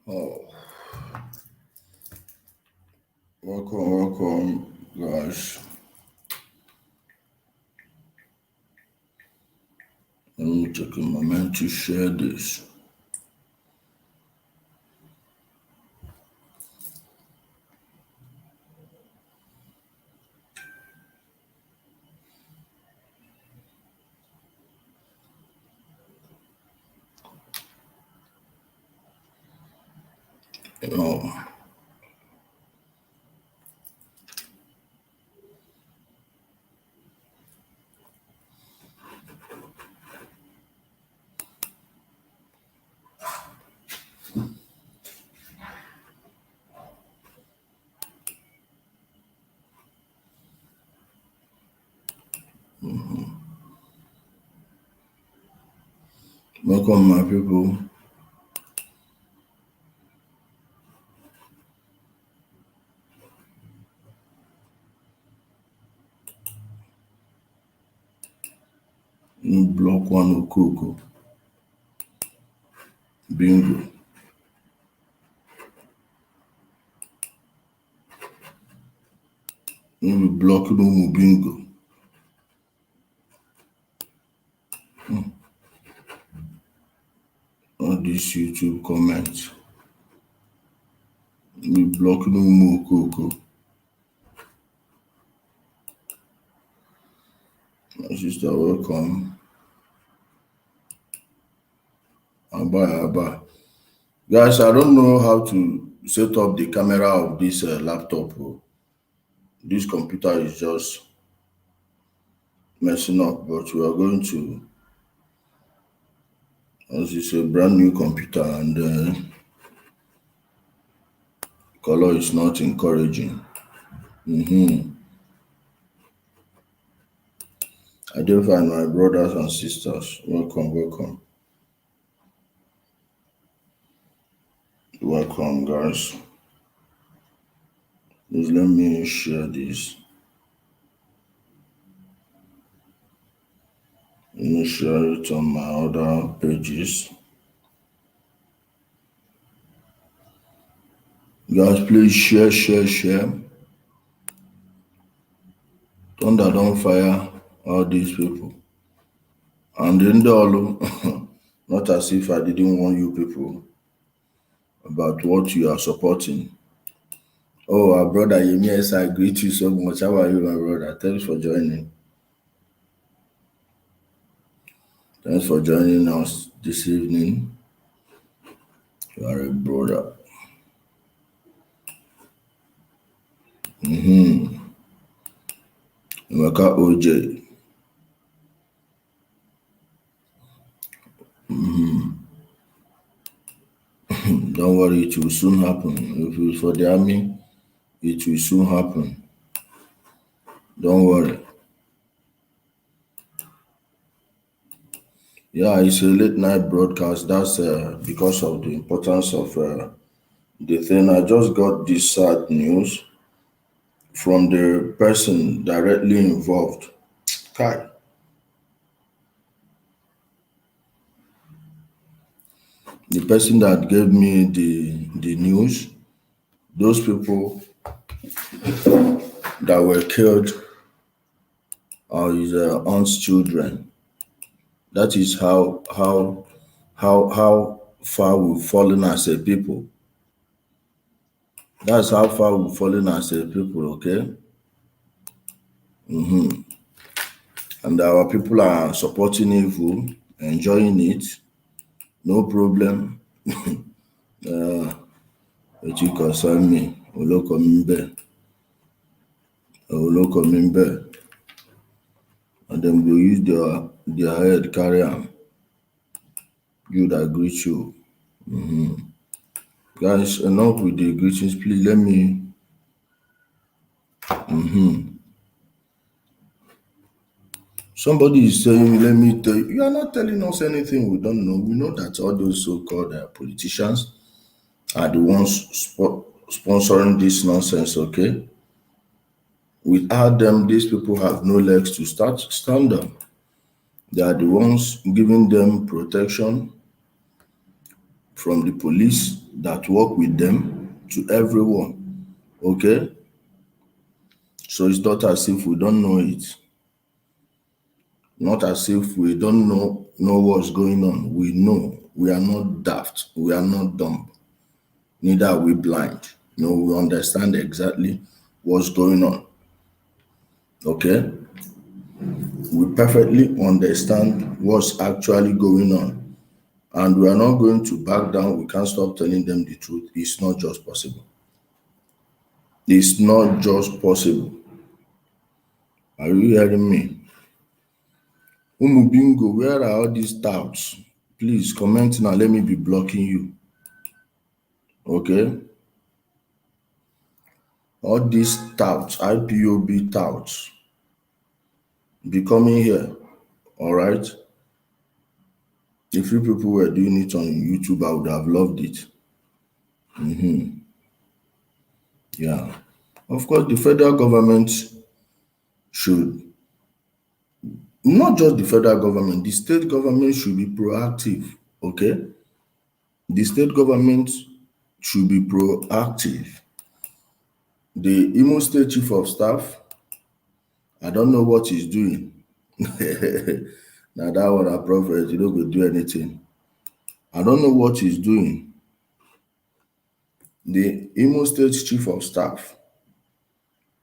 Oh, welcome, guys. Let me take a moment to share this. Oh, welcome, my people. Block one Okoko. Bingo. We block no bingo. All these YouTube comments. We block no more Okoko. My sister, welcome. Abba. Guys, I don't know how to set up the camera of this laptop. Oh. This computer is just messing up, but we are going to, as it's a brand new computer and color is not encouraging. I do find my brothers and sisters. Welcome, guys. Please let me share this. Let me share it on my other pages. Guys, please share. Thunder don't fire all these people. And in the all, not as if I didn't warn you people about what you are supporting. Oh, our brother Yes, I greet you so much. How are you, my brother? Thanks for joining. Thanks for joining us this evening. You are a brother. Emeka OJ. Don't worry, it will soon happen. If it's for the army, it will soon happen. Don't worry. Yeah, it's a late night broadcast. That's because of the importance of the thing. I just got this sad news from the person directly involved. Kai, the person that gave me the news, those people that were killed are his aunt's children. That is how far we've fallen as a people. That's how far we've fallen as a people, okay? And our people are supporting evil, enjoying it, no problem. It will concern me. Olokomimbe. And then we'll use their head carry am. You that greet you. Guys, enough with the greetings. Please let me. Somebody is saying, let me tell you, you are not telling us anything we don't know. We know that all those so-called politicians are the ones sponsoring this nonsense, okay? Without them, these people have no legs to stand on. They are the ones giving them protection, from the police that work with them to everyone. Okay? So it's not as if we don't know it. Not as if we don't know what's going on. We know. We are not daft. We are not dumb. Neither are we blind. No, we understand exactly what's going on. Okay? We perfectly understand what's actually going on. And we are not going to back down. We can't stop telling them the truth. It's not just possible. It's not just possible. Are you hearing me? Umubingo, where are all these touts? Please comment now. Let me be blocking you. Okay? All these touts, IPOB touts, be coming here. All right? If you people were doing it on YouTube, I would have loved it. Yeah. Of course, the federal government should, not just the federal government, the state government should be proactive. Okay? The state government should be proactive. The Imo State Chief of Staff, I don't know what he's doing. Now that one a prophet, you don't go do anything. I don't know what he's doing. The Imo State Chief of Staff.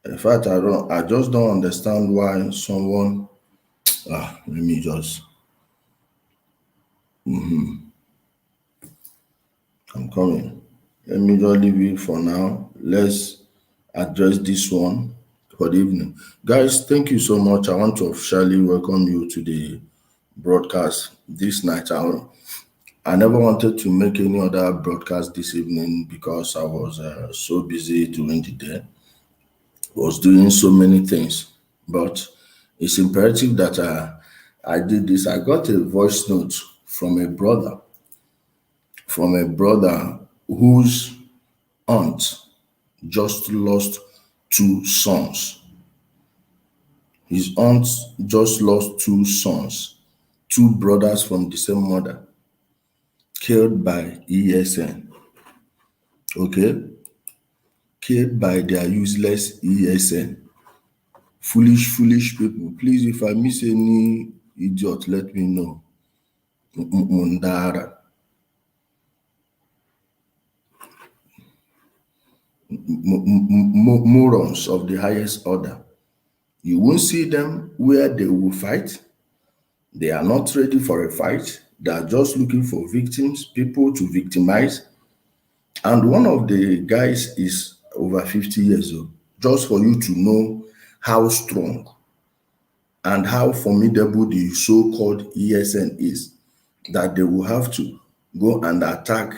In fact, I just don't understand why someone let me just I'm coming. Let me just leave it for now. Let's address this one for the evening. Guys, thank you so much. I want to officially welcome you to the broadcast this night. I never wanted to make any other broadcast this evening because I was so busy during the day. Was doing so many things, but it's imperative that I did this. I got a voice note from a brother whose aunt just lost two sons. His aunt just lost two sons, two brothers from the same mother, killed by ESN. Okay? Killed by their useless ESN. Foolish people. Please, if I miss any idiot, let me know. Mundara. Morons of the highest order. You won't see them where they will fight. They are not ready for a fight. They are just looking for victims, people to victimize. And one of the guys is over 50 years old. Just for you to know how strong and how formidable the so-called ESN is, that they will have to go and attack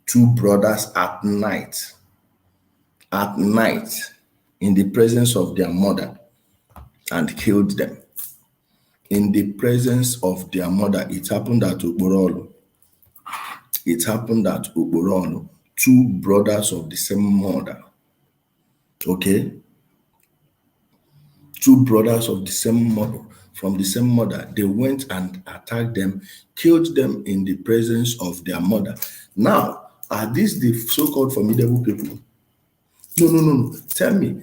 two brothers at night, in the presence of their mother, and killed them. In the presence of their mother. It happened at Okporo Orlu. It happened at Okporo Orlu. Two brothers of the same mother. Okay? Two brothers of the same mother, from the same mother. They went and attacked them, killed them in the presence of their mother. Now, are these the so-called formidable people? No. Tell me,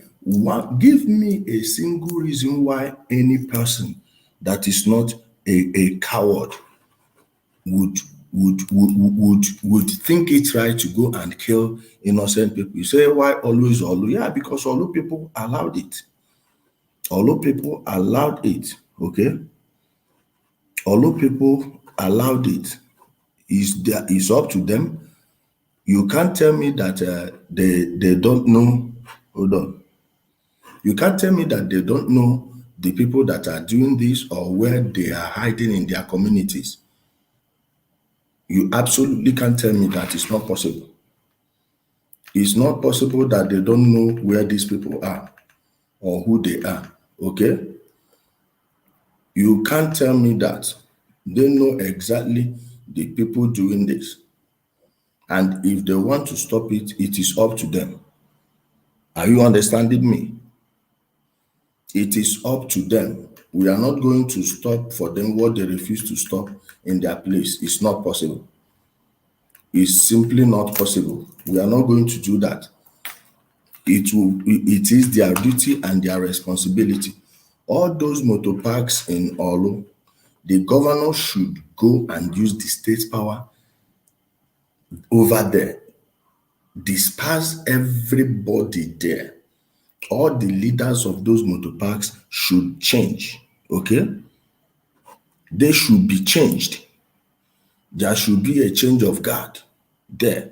give me a single reason why any person that is not a coward would think it right to go and kill innocent people. You say, why always Olu? Yeah, because Olu people allowed it. Olu people allowed it. Okay? Olu people allowed it. It's up to them. You can't tell me that they don't know. Hold on. You can't tell me that they don't know the people that are doing this or where they are hiding in their communities. You absolutely can't tell me that. It's not possible. It's not possible that they don't know where these people are or who they are. Okay? You can't tell me that. They know exactly the people doing this. And if they want to stop it, it is up to them. Are you understanding me? It is up to them. We are not going to stop for them what they refuse to stop in their place. It's not possible. is simply not possible. We are not going to do that. It is their duty and their responsibility. All those motor parks in Orlu, the governor should go and use the state power over there, disperse everybody there. All the leaders of those motor parks should change. Okay, they should be changed. There should be a change of guard there.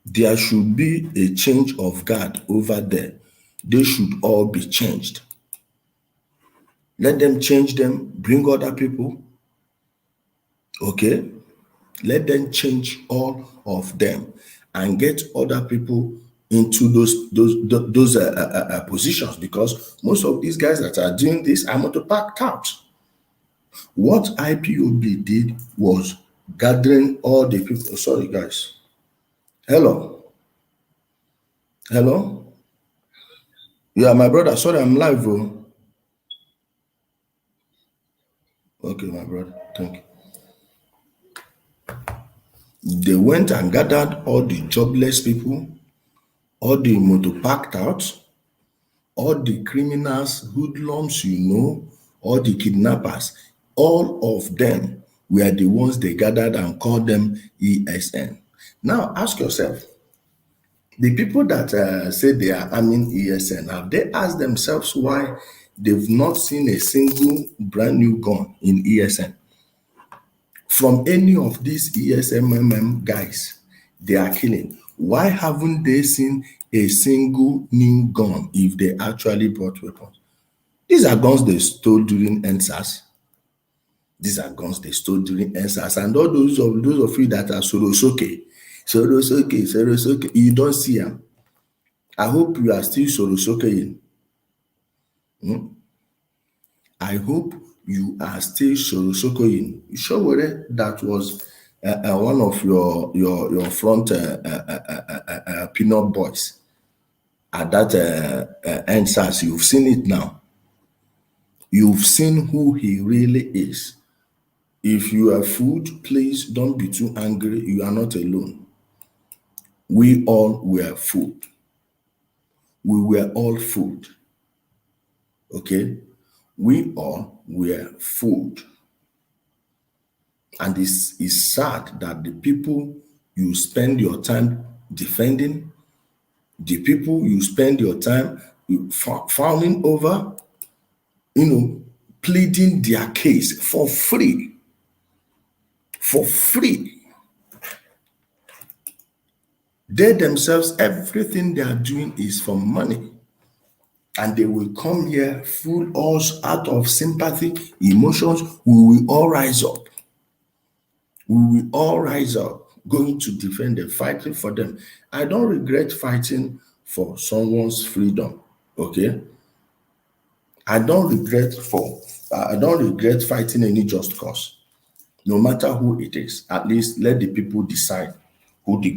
There should be a change of guard over there. They should all be changed. Let them change them, bring other people. Okay, let them change all of them and get other people into those positions, because most of these guys that are doing this are motor park touts. What IPOB did was gathering all the people. Sorry, guys. Hello. Hello. Yeah, my brother. Sorry, I'm live. Oh. Okay, my brother. Thank you. They went and gathered all the jobless people, all the motor parked out, all the criminals, hoodlums, all the kidnappers, all of them were the ones they gathered and called them ESN. Now ask yourself, the people that say they are arming ESN, have they asked themselves why they've not seen a single brand new gun in ESN? From any of these ESMMM guys they are killing, why haven't they seen a single new gun if they actually brought weapons? These are guns they stole during NSAS. These are guns they stole during NSAS. And all those of you that are Sorosoke, you don't see them. I hope you are still Sorosoke. I hope you are still Sorosokoyin. Showore, that was one of your front peanut boys at that NSAS. You've seen it now. You've seen who he really is. If you are fooled, please don't be too angry. You are not alone. We all were fooled. We were all fooled. Okay? We all were fooled. And it's sad that the people you spend your time defending, the people you spend your time fawning over, pleading their case for free. For free. They themselves, everything they are doing is for money. And they will come here, fool us out of sympathy, emotions. We will all rise up. We will all rise up, going to defend them, fighting for them. I don't regret fighting for someone's freedom. Okay? I don't regret fighting any just cause. No matter who it is, at least let the people decide who the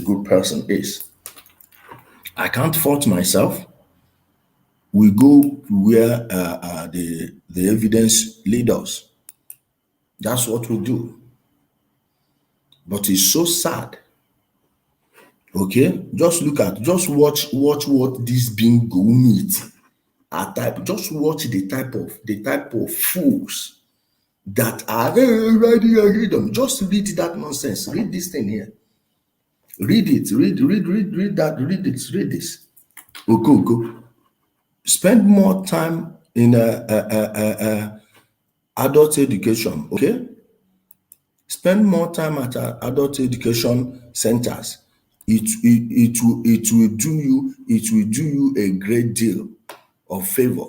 good person is. I can't fault myself. We go where the evidence leads us. That's what we do. But it's so sad. Okay, just watch what this bingo meet are type. Just watch the type of fools that are read them. Just read that nonsense. Read this thing here. Read it. Read that. Read it. Read this. Go. Spend more time in adult education. Okay. Spend more time at adult education centers. It will do you a great deal of favor.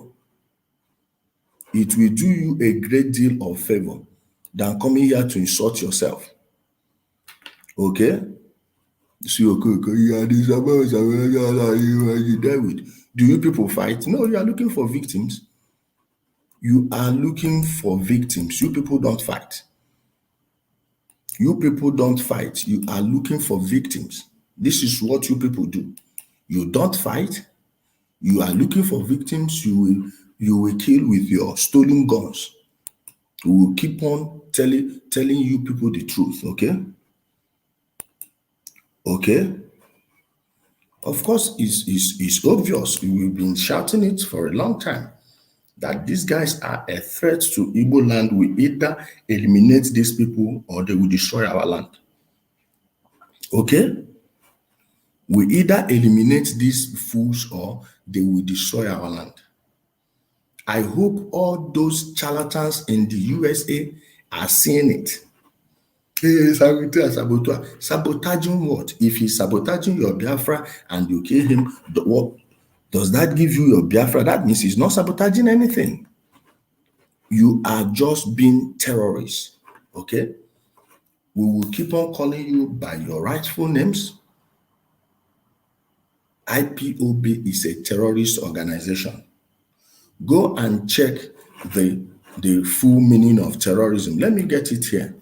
It will do you a great deal of favor than coming here to insult yourself. Okay? See, do you people fight? No, you are looking for victims. You are looking for victims. You people don't fight. You people don't fight. You are looking for victims. This is what you people do. You don't fight. You are looking for victims. You will kill with your stolen guns. We will keep on telling you people the truth, okay? Okay? Of course, it's obvious. We've been shouting it for a long time that these guys are a threat to Igbo land. We either eliminate these people or they will destroy our land. Okay? We either eliminate these fools or they will destroy our land. I hope all those charlatans in the USA are seeing it. Hey, saboteur, saboteur. Sabotaging what? If he's sabotaging your Biafra and you kill him, what does that give you your Biafra? That means he's not sabotaging anything. You are just being terrorists. Okay? We will keep on calling you by your rightful names. IPOB is a terrorist organization. Go and check the full meaning of terrorism. Let me get it here.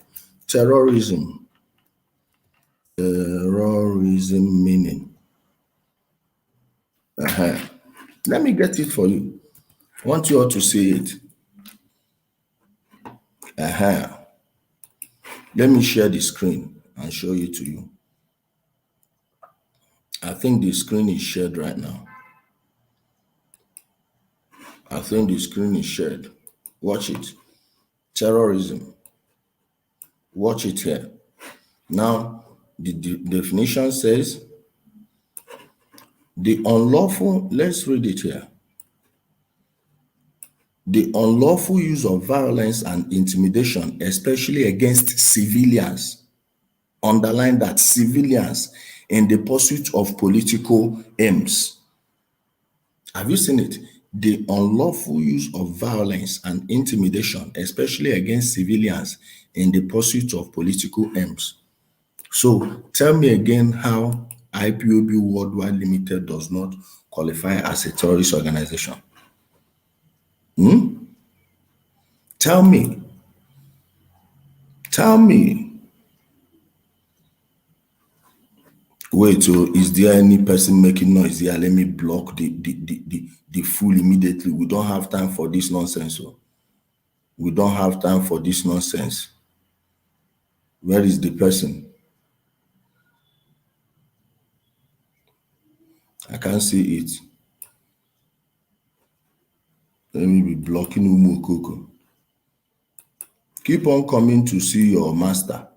Terrorism. Terrorism meaning. Let me get it for you. I want you all to see it. Let me share the screen and show it to you. I think the screen is shared right now. I think the screen is shared. Watch it. Terrorism. Watch it here. Now, the definition says the unlawful, let's read it here. The unlawful use of violence and intimidation, especially against civilians, underline that, civilians, in the pursuit of political aims. Have you seen it? The unlawful use of violence and intimidation, especially against civilians, in the pursuit of political aims. So tell me again how IPOB Worldwide Limited does not qualify as a terrorist organization. Tell me. Tell me. Wait, so is there any person making noise here? Let me block the fool immediately. We don't have time for this nonsense. So we don't have time for this nonsense. Where is the person? I can't see it. Let me be blocking Umu Koko. Keep on coming to see your master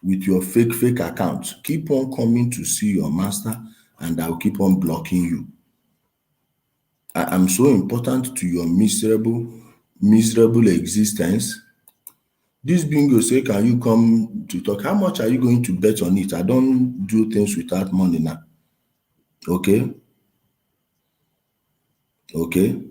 with your fake account. Keep on coming to see your master and I'll keep on blocking you. I am so important to your miserable existence. This bingo say, can you come to talk? How much are you going to bet on it? I don't do things without money now. Okay? Okay?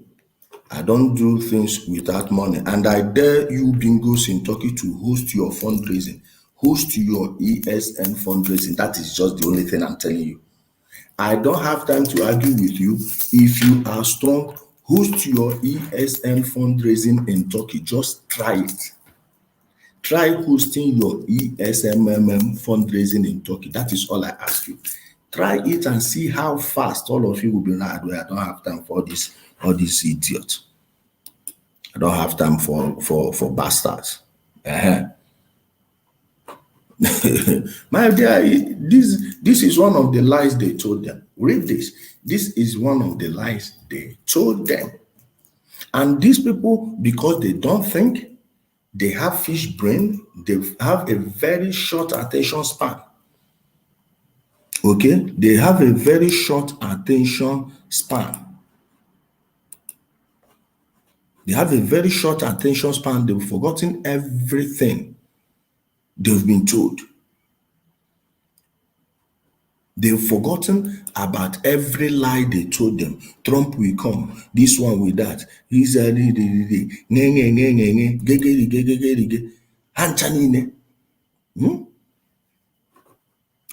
I don't do things without money. And I dare you bingos in Turkey to host your fundraising. Host your ESN fundraising. That is just the only thing I'm telling you. I don't have time to argue with you. If you are strong, host your ESN fundraising in Turkey. Just try it. Try hosting your ESMMM fundraising in Turkey. That is all I ask you. Try it and see how fast all of you will be like, well, I don't have time for all these idiots. I don't have time for bastards. My dear, this is one of the lies they told them. Read this. This is one of the lies they told them. And these people, because they don't think, they have fish brain, they have a very short attention span. Okay? They have a very short attention span. They have a very short attention span. They've forgotten everything they've been told. They've forgotten about every lie they told them. Trump will come, this one will that. He's a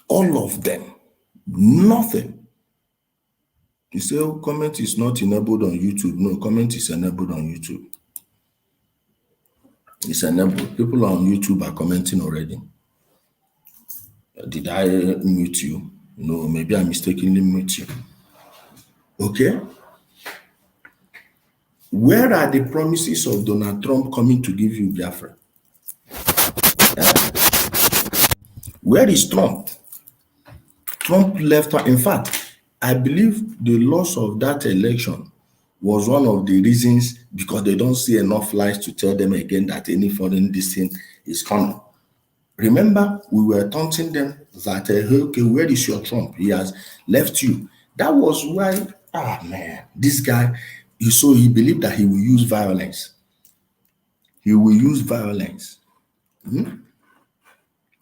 all of them. Nothing. You say, oh, comment is not enabled on YouTube. No, comment is enabled on YouTube. It's enabled. People on YouTube are commenting already. Did I mute you? No, maybe I mistakenly mute you. Okay? Where are the promises of Donald Trump coming to give you Biafra? Where is Trump? Trump left her. In fact, I believe the loss of that election was one of the reasons because they don't see enough lies to tell them again that any foreign this thing is coming. Remember, we were taunting them that, hey, okay, where is your Trump? He has left you. That was why, man, this guy, so he believed that he will use violence. He will use violence.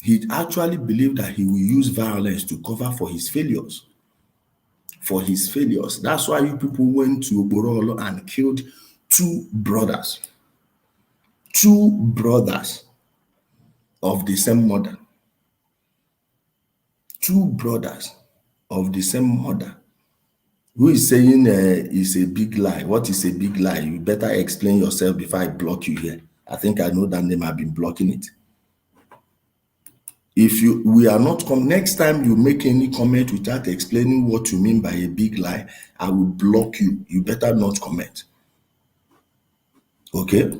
He actually believed that he will use violence to cover for his failures. For his failures. That's why you people went to Okporo Orlu and killed two brothers. Two brothers of the same mother. Two brothers of the same mother. Who is saying is a big lie? What is a big lie? You better explain yourself before I block you here. I think I know that name. I've been blocking it. If we are not next time you make any comment without explaining what you mean by a big lie, I will block you. You better not comment. Okay?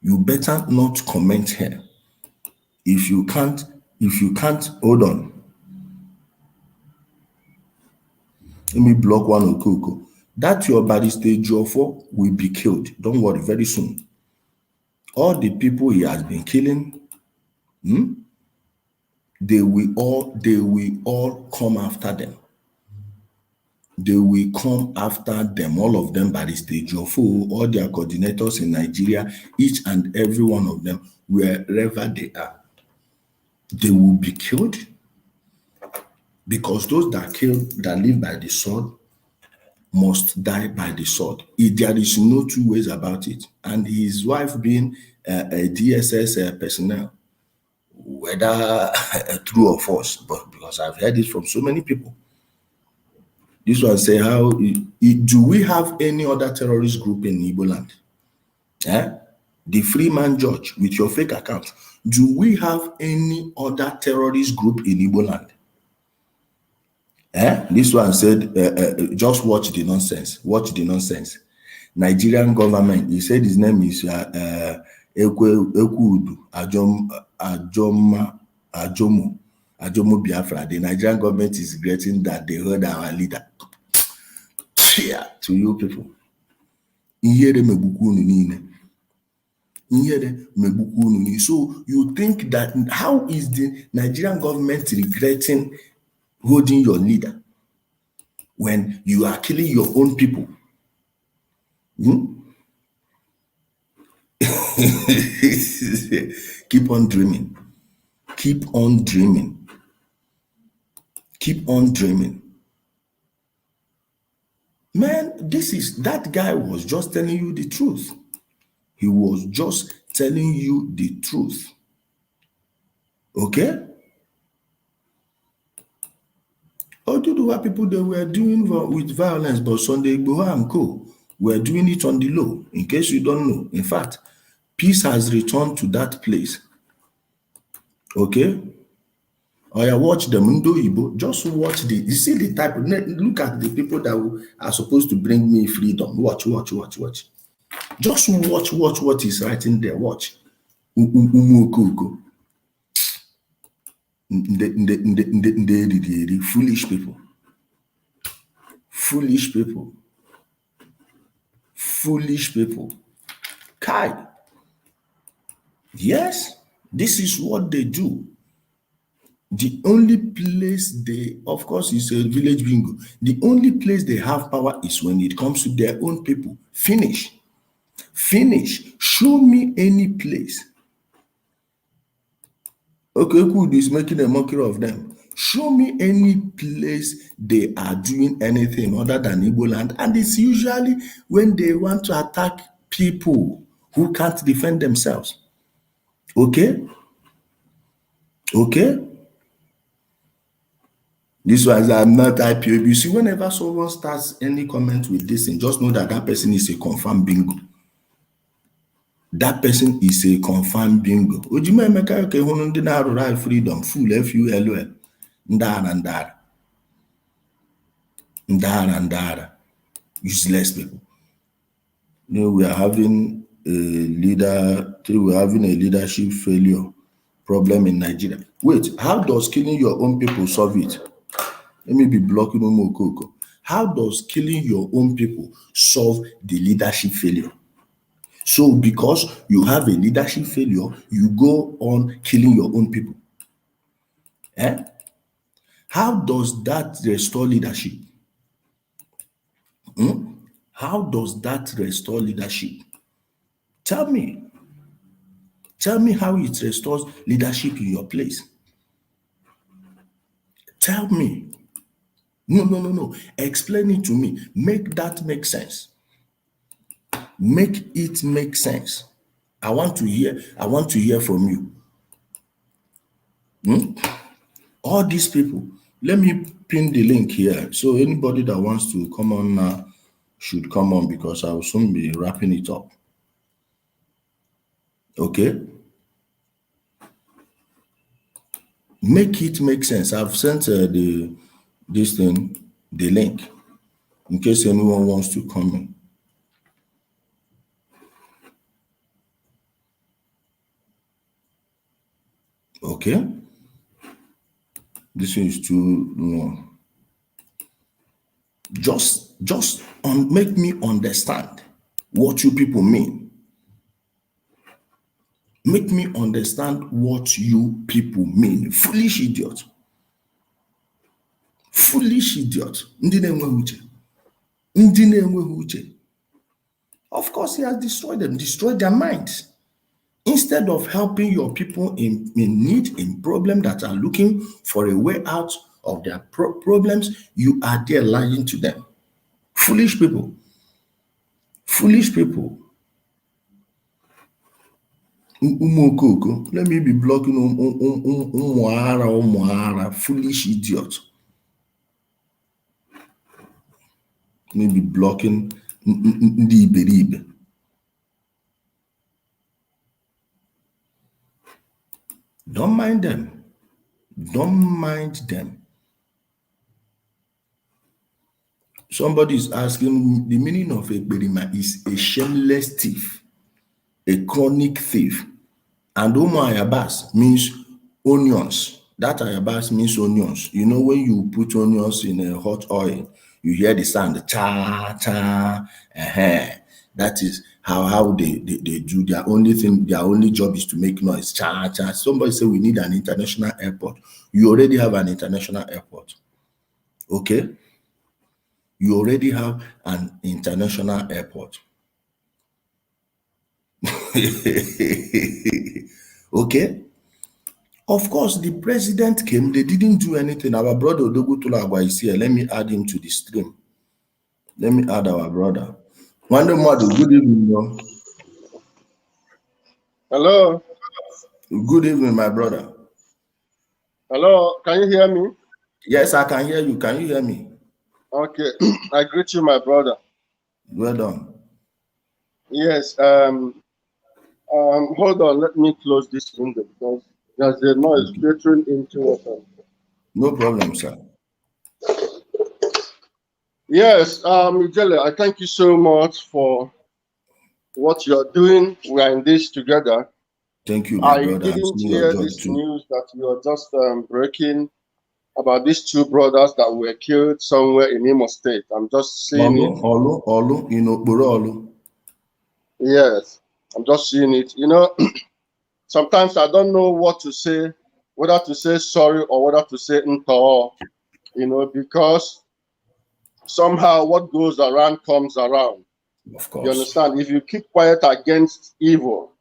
You better not comment here. If you can't, hold on. Let me block one Okoko. That your body stage Jofo will be killed. Don't worry, very soon. All the people he has been killing, they will all come after them. They will come after them, all of them by the stage of all their coordinators in Nigeria, each and every one of them, wherever they are. They will be killed because those that live by the sword must die by the sword. There is no two ways about it. And his wife being a DSS personnel, whether true or false, but because I've heard it from so many people. This one say, do we have any other terrorist group in Igbo land? The Freeman Judge with your fake account. Do we have any other terrorist group in Igbo land? This one said, just watch the nonsense. Watch the nonsense. Nigerian government, he said his name is Ekwudu Ajomo Biafra. The Nigerian government is regretting that they heard our leader. Cheer to you people. So you think that how is the Nigerian government regretting holding your leader when you are killing your own people? Keep on dreaming. Keep on dreaming. Keep on dreaming. Man, that guy was just telling you the truth. He was just telling you the truth. Okay? Oduduwa people, they were doing with violence, but Sunday Igboho and co. were doing it on the low, in case you don't know. In fact, peace has returned to that place. Okay? Or you watch the Mundo Igbo, just watch you see the type of, look at the people that are supposed to bring me freedom. Watch. Just watch what is writing there. Watch. Umuokoko. Foolish people. Foolish people. Foolish people. Kai. Yes, this is what they do. The only place they, of course, is a village bingo. The only place they have power is when it comes to their own people. Finish. Show me any place. Okay, Kud is making a mockery of them. Show me any place they are doing anything other than Igbo land. And it's usually when they want to attack people who can't defend themselves. Okay? This was, I'm not IPOB. You see, whenever someone starts any comment with this, and just know that that person is a confirmed bingo. That person is a confirmed bingo. Ojima emeka okay, ndị na-arụrụ freedom, full FULL, ndara, useless people. We are having a leadership failure problem in Nigeria. Wait, how does killing your own people solve it? Let me be blocking Umu Okoko. How does killing your own people solve the leadership failure? So because you have a leadership failure, you go on killing your own people. Eh? How does that restore leadership? How does that restore leadership? Tell me. Tell me how it restores leadership in your place. Tell me. No, no, no, no. Explain it to me. Make that make sense. Make it make sense. I want to hear from you. All these people. Let me pin the link here. So anybody that wants to come on now should come on because I will soon be wrapping it up. Okay? Make it make sense. I've sent the link in case anyone wants to come in. Okay? This is too long. Just make me understand what you people mean. Make me understand what you people mean. Foolish idiot. Foolish idiot. Ndị na-enweghị uche. Ndị na-enweghị uche. Of course, he has destroyed them, destroyed their minds. Instead of helping your people in need, in problem that are looking for a way out of their problems, you are there lying to them. Foolish people. Foolish people. Umokoko, let me be blocking umuara, foolish idiot. Let me be blocking ndị iberibe. Don't mind them. Don't mind them. Somebody is asking, the meaning of a berima is a shameless thief, a chronic thief. And Umu Ayabas means onions. That Ayabas means onions. You know, when you put onions in a hot oil, you hear the sound, cha, cha, That is how they do their only job is to make noise, cha, cha. Somebody say we need an international airport. You already have an international airport. Okay? You already have an international airport. Okay? Of course, the president came, they didn't do anything. Our brother Odogu Tulagwa is here. Let me add him to the stream. Let me add our brother. Wande Mwadu, good evening, bro. Hello. Good evening, my brother. Hello, can you hear me? Yes, I can hear you. Can you hear me? Okay, I greet you, my brother. Well done. Yes, hold on, let me close this window because there's a noise filtering into us. No problem, sir. Yes, Ijele, I thank you so much for what you're doing. We are in this together. Thank you, my brother. I didn't hear this news that you are just breaking about these two brothers that were killed somewhere in Imo State. I'm just seeing it. Orlu, in Okporo Orlu. Yes, I'm just seeing it. You know, sometimes I don't know what to say, whether to say sorry or whether to say nto, you know, because somehow what goes around comes around. Of course. You understand? If you keep quiet against evil,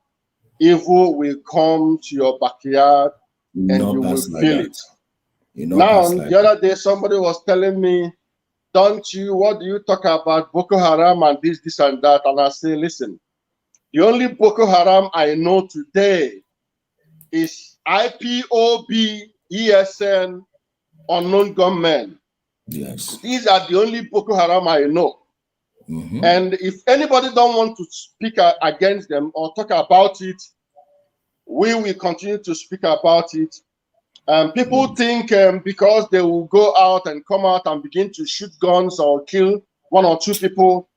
evil will come to your backyard and you will feel it. Now, the other day, somebody was telling me, what do you talk about Boko Haram and this and that? And I say, listen, the only Boko Haram I know today is IPOB, ESN, unknown gunmen. Yes. These are the only Boko Haram I know. And if anybody don't want to speak against them or talk about it, we will continue to speak about it. People think because they will go out and come out and begin to shoot guns or kill one or two people,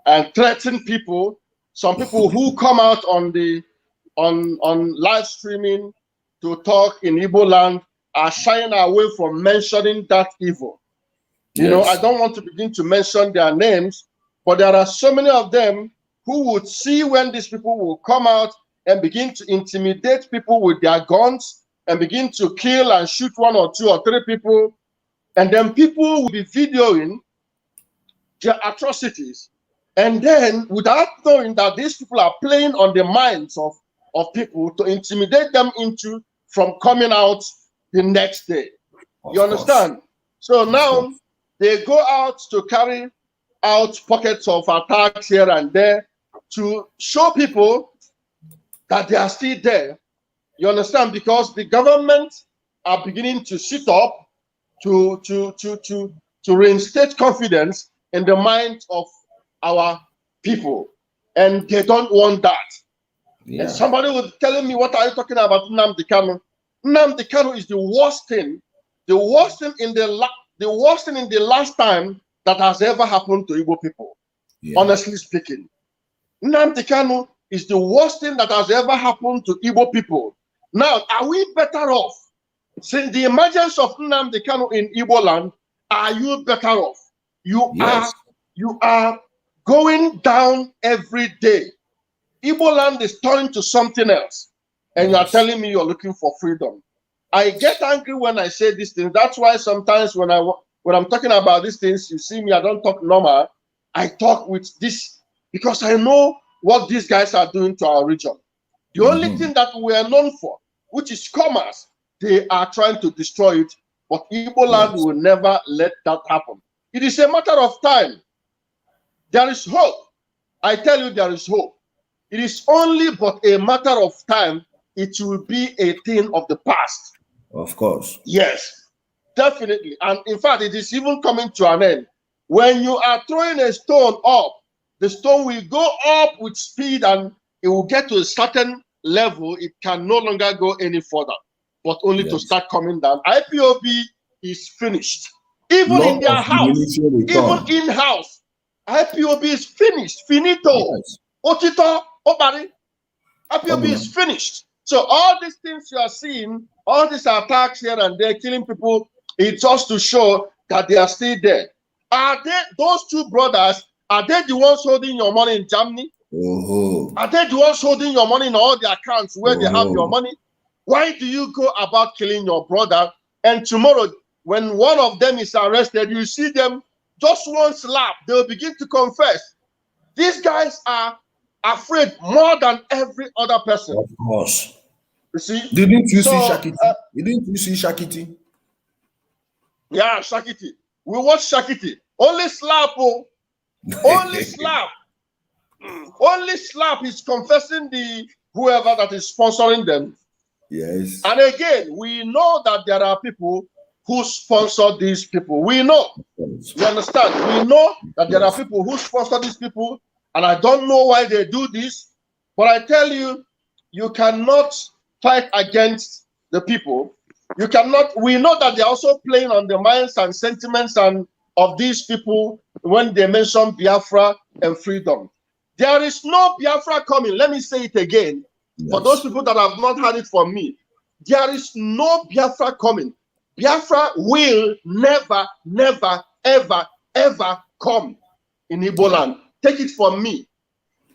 and threaten people. Some people who come out on the on live streaming to talk in Igbo land are shying away from mentioning that evil. You know, I don't want to begin to mention their names, but there are so many of them who would see when these people will come out and begin to intimidate people with their guns and begin to kill and shoot 1 or 2 or 3 people. And then people will be videoing their atrocities. And then without knowing that these people are playing on the minds of people to intimidate them into from coming out the next day. You understand? So now they go out to carry out pockets of attacks here and there to show people that they are still there. You understand? Because the government are beginning to sit up to reinstate confidence in the minds of our people, and they don't want that. Yeah. And somebody was telling me, "What are you talking about, Nnamdi Kanu?" Nnamdi Kanu is the worst thing in the last time that has ever happened to Igbo people. Yeah. Honestly speaking, Nnamdi Kanu is the worst thing that has ever happened to Igbo people. Now, are we better off? Since the emergence of Nnamdi Kanu in Igbo land, are you better off? You are going down every day. Igbo land is turning to something else, and you are telling me you're looking for freedom. I get angry when I say these things. That's why sometimes when I'm talking about these things, you see me, I don't talk normal. I talk with this because I know what these guys are doing to our region. The only thing that we are known for, which is commerce, they are trying to destroy it, but Igbo land will never let that happen. It is a matter of time. There is hope. I tell you, there is hope. It is only but a matter of time. It will be a thing of the past. Of course. Yes, definitely. And in fact, it is even coming to an end. When you are throwing a stone up, the stone will go up with speed and it will get to a certain level. It can no longer go any further, but only to start coming down. IPOB is finished. Even in their house, even in-house, IPOB is finished. Finito. Yes. Otito, Obari. IPOB is finished. So all these things you are seeing, all these attacks here and there, killing people, it's just to show that they are still there. Are they, those 2 brothers, are they the ones holding your money in Germany? Are they the ones holding your money in all the accounts where they have your money? Why do you go about killing your brother? And tomorrow, when one of them is arrested, you see them just one slap, they'll begin to confess. These guys are afraid more than every other person. Of course. You see? Didn't you see Shakiti? Didn't you see Shakiti? Yeah, Shakiti. We watch Shakiti. Only slap, oh. Only slap. Only slap is confessing the whoever that is sponsoring them. Yes. And again, we know that there are people who sponsor these people. We know. You understand? We know that there are people who sponsor these people, and I don't know why they do this, but I tell you, you cannot fight against the people. You cannot. We know that they're also playing on the minds and sentiments and of these people when they mention Biafra and freedom. There is no Biafra coming. Let me say it again. Yes. For those people that have not heard it from me, there is no Biafra coming. Biafra will never, never, ever, ever come in Igbo land. Take it from me.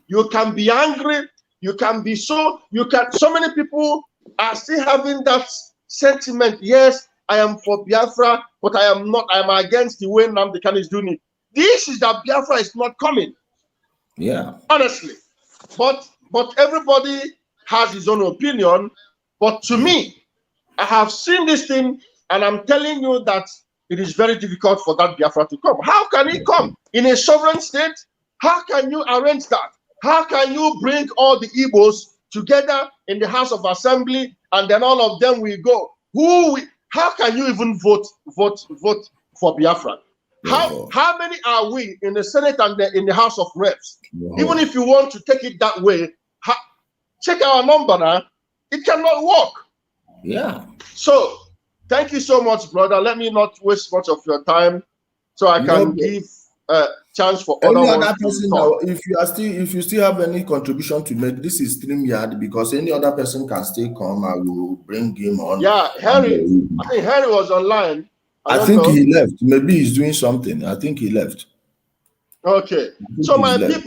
You can be angry. You can be so many people are still having that sentiment. Yes, I am for Biafra, but I am not. I am against the way Nnamdi Kanu is doing it. This is that Biafra is not coming. Yeah. Honestly. But everybody has his own opinion. But to me, I have seen this thing, and I'm telling you that it is very difficult for that Biafra to come. How can it come in a sovereign state? How can you arrange that? How can you bring all the Igbos together in the House of Assembly, and then all of them will go? How can you even vote for Biafra? How many are we in the Senate and in the House of Reps? Even if you want to take it that way, check our number now. It cannot work. Yeah. So, thank you so much, brother. Let me not waste much of your time, so I can give chance for Any other ones other to person talk. that if you still have any contribution to make, this is StreamYard, because any other person can still come. I will bring him on. Yeah, Harry. I think Harry was online. I I don't think know. he left. Maybe he's doing something. I think he left. Okay. I think So he's left.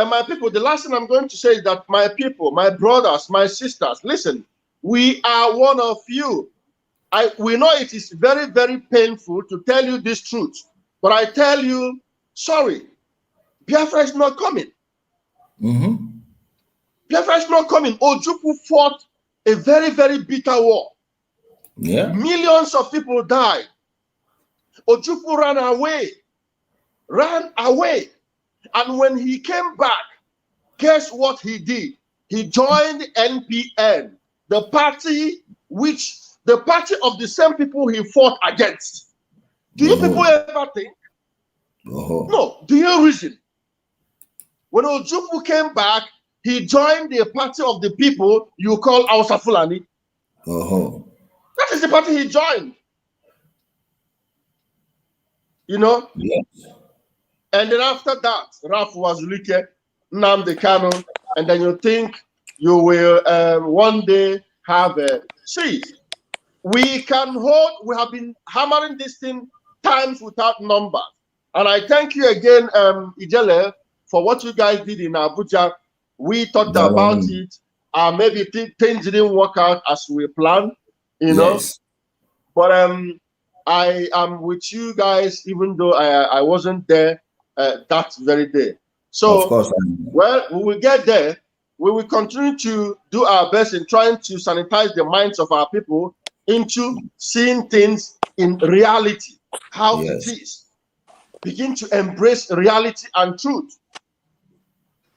my people, the last thing I'm going to say is that my people, my brothers, my sisters, listen, we are one of you. We know it is very, very painful to tell you this truth, but I tell you, sorry, Biafra is not coming. Biafra is not coming. Ojukwu fought a very, very bitter war. Yeah. Millions of people died. Ojukwu ran away. And when he came back, guess what he did? He joined NPN, the party of the same people he fought against. Do you people ever think? No. Do you reason? When Ojukwu came back, he joined the party of the people you call Hausa Fulani. That is the party he joined. You know? Yes. And then after that, Ralph Wazulike, Nnamdi Kanu, and then you think you will one day have a... See, we have been hammering this thing times without numbers. And I thank you again, Ijele, for what you guys did in Abuja. We talked about it. Maybe things didn't work out as we planned, you know. But I am with you guys, even though I wasn't there that very day. So, of course, well, we will get there. We will continue to do our best in trying to sanitize the minds of our people into seeing things in reality, how it is. Begin to embrace reality and truth.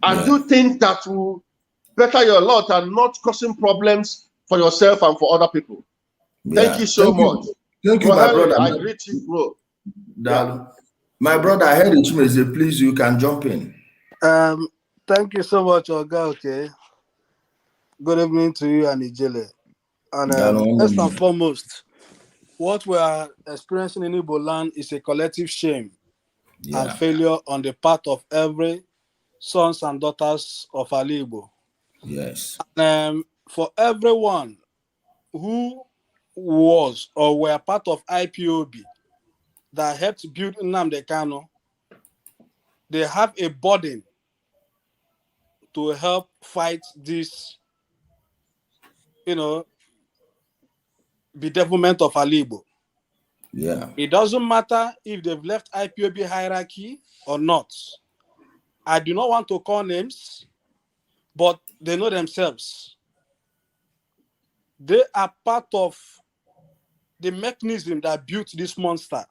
And do things that will better your lot and not causing problems for yourself and for other people. Thank you so much. Thank you, my brother. I greet you, bro. My brother, I heard it. Please, you can jump in. Thank you so much, Oga. Okay. Good evening to you and Ijele. And first and foremost, what we are experiencing in Igbo land is a collective shame and failure on the part of every sons and daughters of Ali Igbo. Yes. And for everyone who was or were part of IPOB that helped build Nnamdi Kanu, they have a burden to help fight this, bedevilment of Ali Igbo. Yeah. It doesn't matter if they've left IPOB hierarchy or not. I do not want to call names, but they know themselves. They are part of the mechanism that built this monster.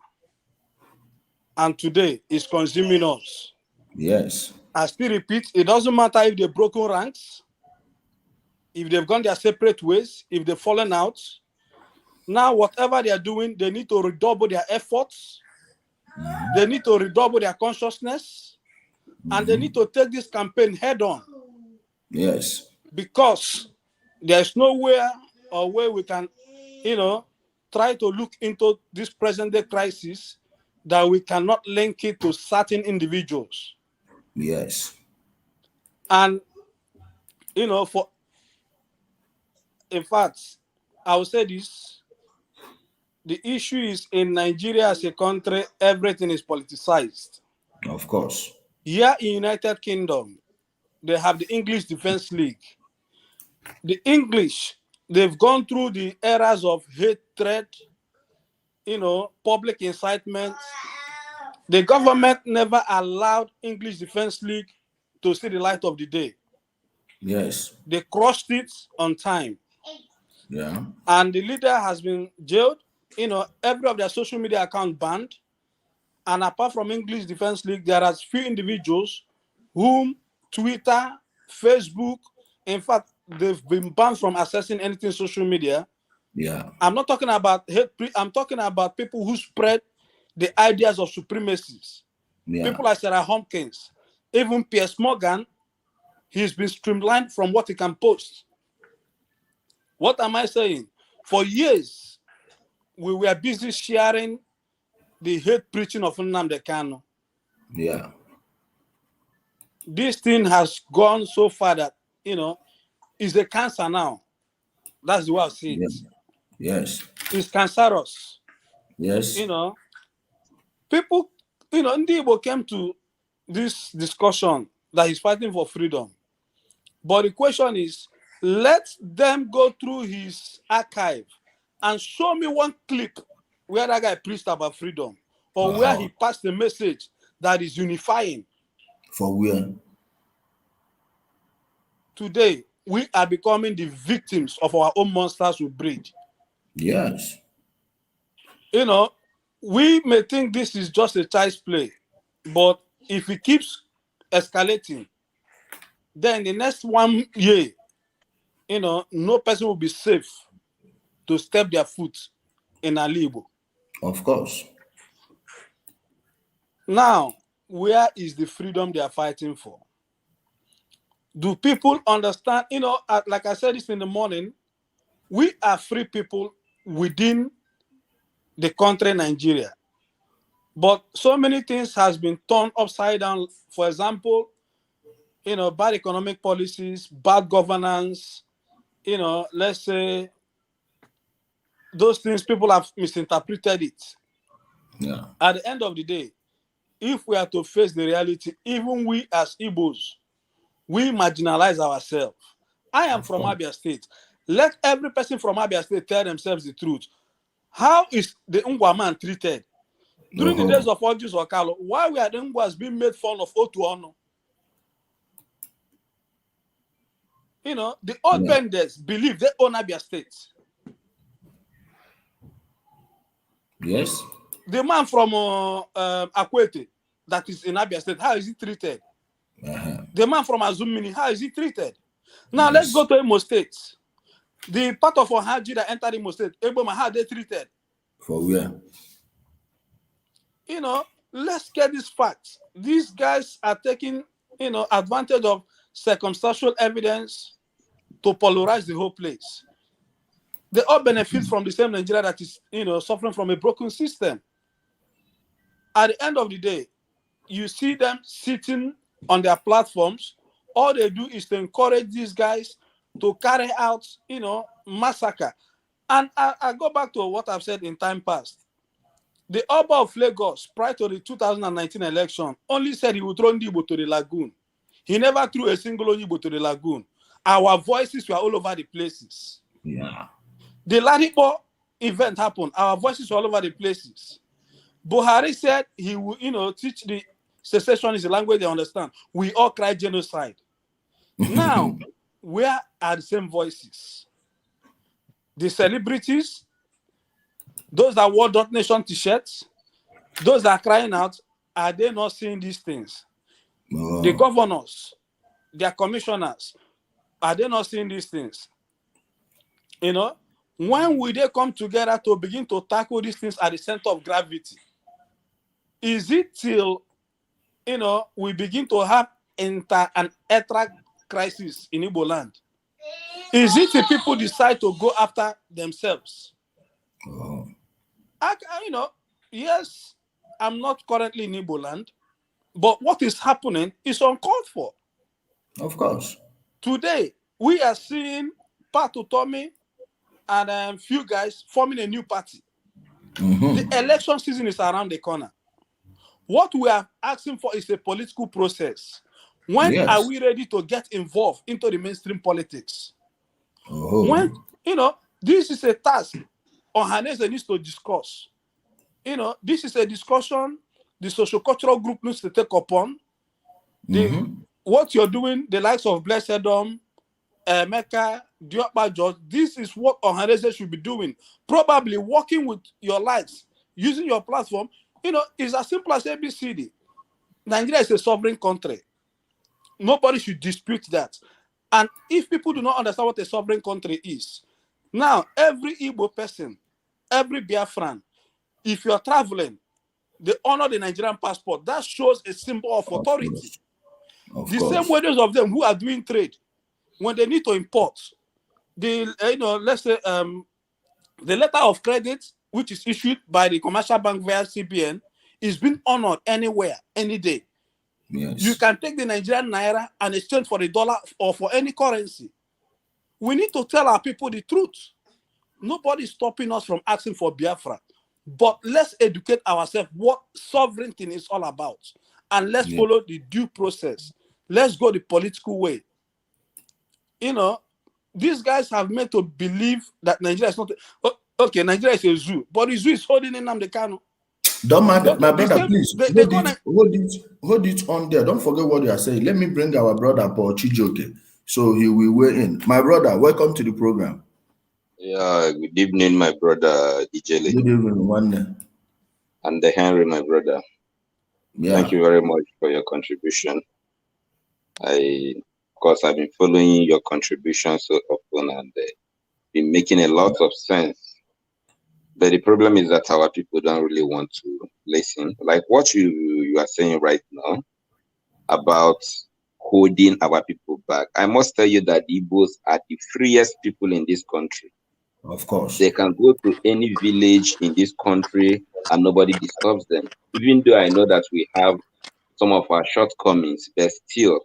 And today is consuming us. Yes. I still repeat, it doesn't matter if they've broken ranks, if they've gone their separate ways, if they've fallen out. Now, whatever they are doing, they need to redouble their efforts. They need to redouble their consciousness. And they need to take this campaign head on. Yes. Because there's nowhere or way we can, try to look into this present day crisis that we cannot link it to certain individuals. Yes. And, in fact, I will say this, the issue is in Nigeria as a country, everything is politicized. Of course. Here in United Kingdom, they have the English Defense League. The English, they've gone through the eras of hatred, public incitement. The government never allowed English Defense League to see the light of the day. Yes. They crossed it on time. Yeah. And the leader has been jailed, every of their social media account banned. And apart from English Defense League, there are few individuals whom Twitter, Facebook, in fact, they've been banned from accessing anything social media. Yeah. I'm not talking about hate. I'm talking about people who spread the ideas of supremacies. Yeah. People like Sarah Hopkins, even Piers Morgan, he's been streamlined from what he can post. What am I saying? For years, we were busy sharing the hate preaching of Nnamdi Kanu. Yeah. This thing has gone so far that, it's a cancer now. That's the way I see Yeah. it. Yes. It's cancerous. Yes. People, Ndi Igbo came to this discussion that he's fighting for freedom. But the question is, let them go through his archive and show me one clip where that guy preached about freedom, or where he passed a message that is unifying. For where? Today, we are becoming the victims of our own monsters we breed. Yes. We may think this is just a child's play, but if it keeps escalating, then the next 1 year, no person will be safe to step their foot in Alibo. Of course. Now, where is the freedom they are fighting for? Do people understand? Like I said this in the morning, we are free people within the country Nigeria. But so many things has been turned upside down. For example, bad economic policies, bad governance, let's say those things, people have misinterpreted it. Yeah. At the end of the day, if we are to face the reality, even we as Igbos, we marginalize ourselves. I am from Abia State. Let every person from Abia State tell themselves the truth. How is the Ngwa man treated? During the days of Ojus Okalo, why were the Ngwas being made fun of Otu Ono? The old vendors believe they own Abia State. Yes. The man from Akwete that is in Abia State, how is he treated? The man from Azumini, how is he treated? Now let's go to Imo State. The part of Ohaji that entered Imo State, Eboma, how they treated? For where? Let's get these facts. These guys are taking, advantage of circumstantial evidence to polarize the whole place. They all benefit from the same Nigeria that is, suffering from a broken system. At the end of the day, you see them sitting on their platforms. All they do is to encourage these guys to carry out, massacre. And I go back to what I've said in time past. The Oba of Lagos, prior to the 2019 election, only said he would throw Ndibo to the lagoon. He never threw a single Ndibo to the lagoon. Our voices were all over the places. Yeah. The Ladipo event happened. Our voices were all over the places. Buhari said he will, teach the secessionists a language they understand. We all cry genocide. Now, where are the same voices? The celebrities, those that wore .nation t-shirts, those that are crying out, are they not seeing these things? The governors, their commissioners, are they not seeing these things? When will they come together to begin to tackle these things at the center of gravity? Is it till, we begin to have inter and ethnic crisis in Igbo land? Is it the people decide to go after themselves? Yes, I'm not currently in Igbo land, but what is happening is uncalled for. Of course. Today, we are seeing Patu Tommy and few guys forming a new party. The election season is around the corner. What we are asking for is a political process. When are we ready to get involved into the mainstream politics? When, this is a task Ohanese needs to discuss. This is a discussion the socio-cultural group needs to take upon. What you're doing, the likes of Blessedom, Mecca, Diokpa George, this is what Ohanese should be doing. Probably working with your likes, using your platform. It's as simple as ABCD. Nigeria is a sovereign country. Nobody should dispute that. And if people do not understand what a sovereign country is, now every Igbo person, every Biafran, if you're traveling, they honor the Nigerian passport. That shows a symbol of authority. The same way those of them who are doing trade, when they need to import, let's say the letter of credit, which is issued by the commercial bank via CBN, is being honored anywhere, any day. Yes. You can take the Nigerian naira and exchange for the dollar or for any currency. We need to tell our people the truth. Nobody is stopping us from asking for Biafra. But let's educate ourselves what sovereignty is all about. And let's follow the due process. Let's go the political way. You know, these guys have made to believe that Nigeria is not... Okay, Nigeria is a zoo, but the zoo is holding in the Kanu. Don't mind, my brother, please. Hold it on there. Don't forget what you are saying. Let me bring our brother Paul Chijoke, so he will weigh in. My brother, welcome to the program. Yeah, good evening, my brother Ijele. Good evening, one. And Henry, my brother. Yeah. Thank you very much for your contribution. Of course, I've been following your contribution so often and been making a lot of sense. But the problem is that our people don't really want to listen. Like what you are saying right now about holding our people back. I must tell you that the Igbos are the freest people in this country. Of course. They can go to any village in this country and nobody disturbs them. Even though I know that we have some of our shortcomings, but still,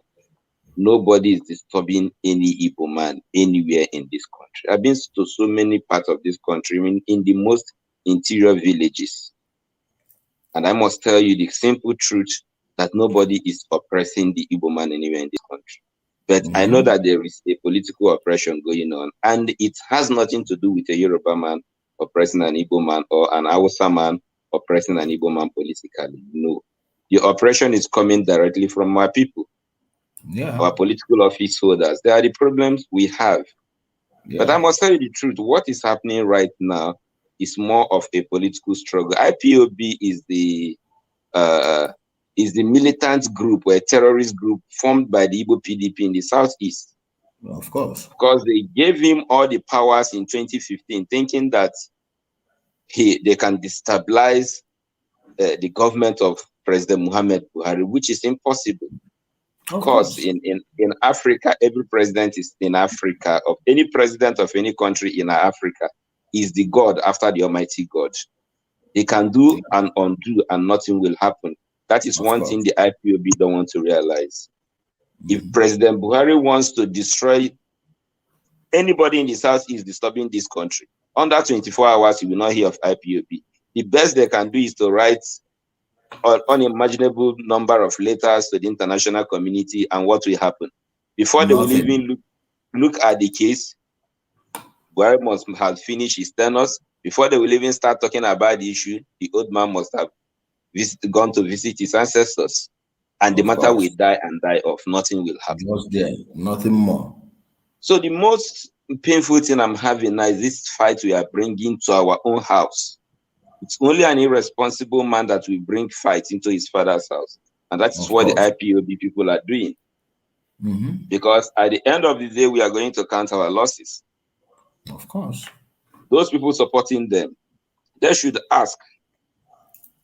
nobody is disturbing any Igbo man anywhere in this country. I've been to so many parts of this country, in the most interior villages. And I must tell you the simple truth that nobody is oppressing the Igbo man anywhere in this country. But I know that there is a political oppression going on, and it has nothing to do with a Yoruba man oppressing an Igbo man or an Hausa man oppressing an Igbo man politically. No. The oppression is coming directly from our people, our political office holders. They are the problems we have. But I must tell you the truth. What is happening right now is more of a political struggle. IPOB is the militant group or a terrorist group formed by the Igbo PDP in the southeast. Of course. Because they gave him all the powers in 2015, thinking that they can destabilize the government of President Muhammad Buhari, which is impossible. Of course, in Africa, every president is in Africa, of any president of any country in Africa is the God after the Almighty God. They can do and undo and nothing will happen. That is one thing the IPOB don't want to realize. If President Buhari wants to destroy anybody in the southeast disturbing this country, under 24 hours, you will not hear of IPOB. The best they can do is to write an unimaginable number of letters to the international community, and what will happen? Before they will even look at the case, Buhari must have finished his tenures. Before they will even start talking about the issue, the old man must have gone to visit his ancestors, and the matter will die and die off. Nothing will happen. Just there, nothing more. So the most painful thing I'm having now is this fight we are bringing to our own house. It's only an irresponsible man that will bring fight into his father's house, and that is what the IPOB people are doing. Because at the end of the day, we are going to count our losses. Of course. Those people supporting them, they should ask,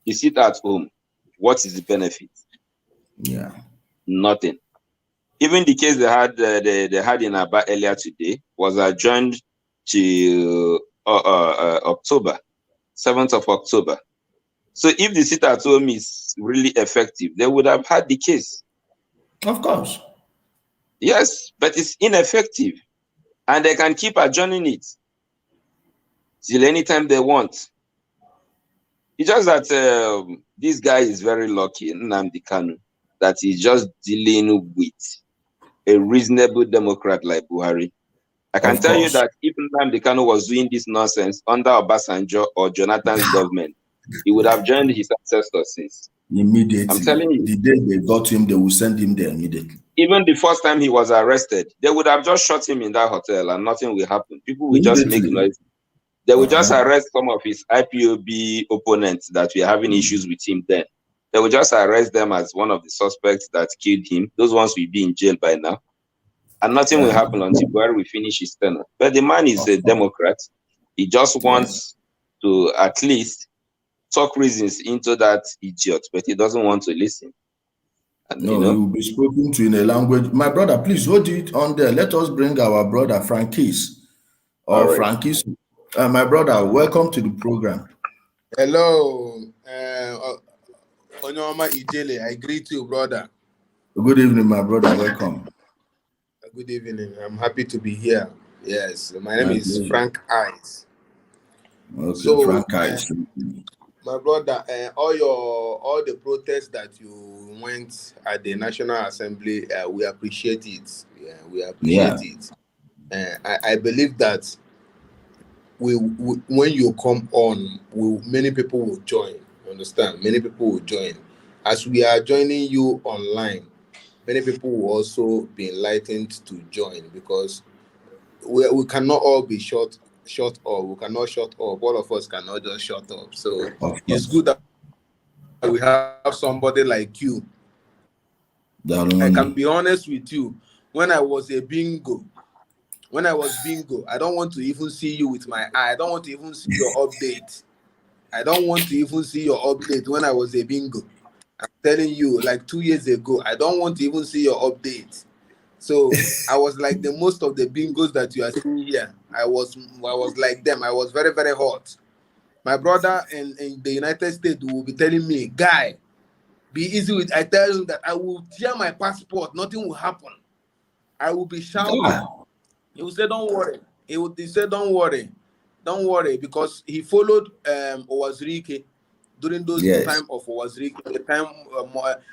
you sit at home, what is the benefit? Yeah. Nothing. Even the case they had in Aba earlier today was adjourned to October, 7th of October. So if the sit at home is really effective, they would have had the case. Of course. Yes, but it's ineffective. And they can keep adjourning it till anytime they want. It's just that this guy is very lucky, Nnamdi Kanu, that he's just dealing with a reasonable Democrat like Buhari. I can tell you that if Nnamdi Kanu was doing this nonsense under Obasanjo or Jonathan's government, he would have joined his ancestors since. Immediately. I'm telling you. The day they got him, they will send him there immediately. Even the first time he was arrested, they would have just shot him in that hotel and nothing will happen. People will just make noise. They will just arrest some of his IPOB opponents that were having issues with him then. They will just arrest them as one of the suspects that killed him. Those ones will be in jail by now. And nothing will happen until Buhari will finish his tenure. But the man is a Democrat. He just wants to at least talk reasons into that idiot, but he doesn't want to listen. And, he will be spoken to in a language. My brother, please hold it on there. Let us bring our brother Frankis. Frankis. My brother, welcome to the program. Hello. Onyoma Ijele, I greet you, brother. Good evening, my brother. Welcome. Good evening. I'm happy to be here. Yes, my name is Frank Eyes. Okay, so, Frank Eyes. My brother, all the protests that you went at the National Assembly, we appreciate it. Yeah, we appreciate it. I believe that we when you come on, many people will join. Understand? Many people will join. As we are joining you online, many people will also be enlightened to join, because we cannot all be shut up. We cannot shut up. All of us cannot just shut up. So it's good that we have somebody like you. I can be honest with you. When I was bingo, I don't want to even see you with my eye. I don't want to even see your update. When I was a bingo. I'm telling you, like 2 years ago, I don't want to even see your update. So I was like the most of the bingos that you are seeing here. I was like them. I was very, very hot. My brother in the United States will be telling me, guy, be easy with. I tell him that I will tear my passport. Nothing will happen. I will be shouting. He will say, don't worry. He said, don't worry, because he followed Owazirike during those time of Owazirike. The time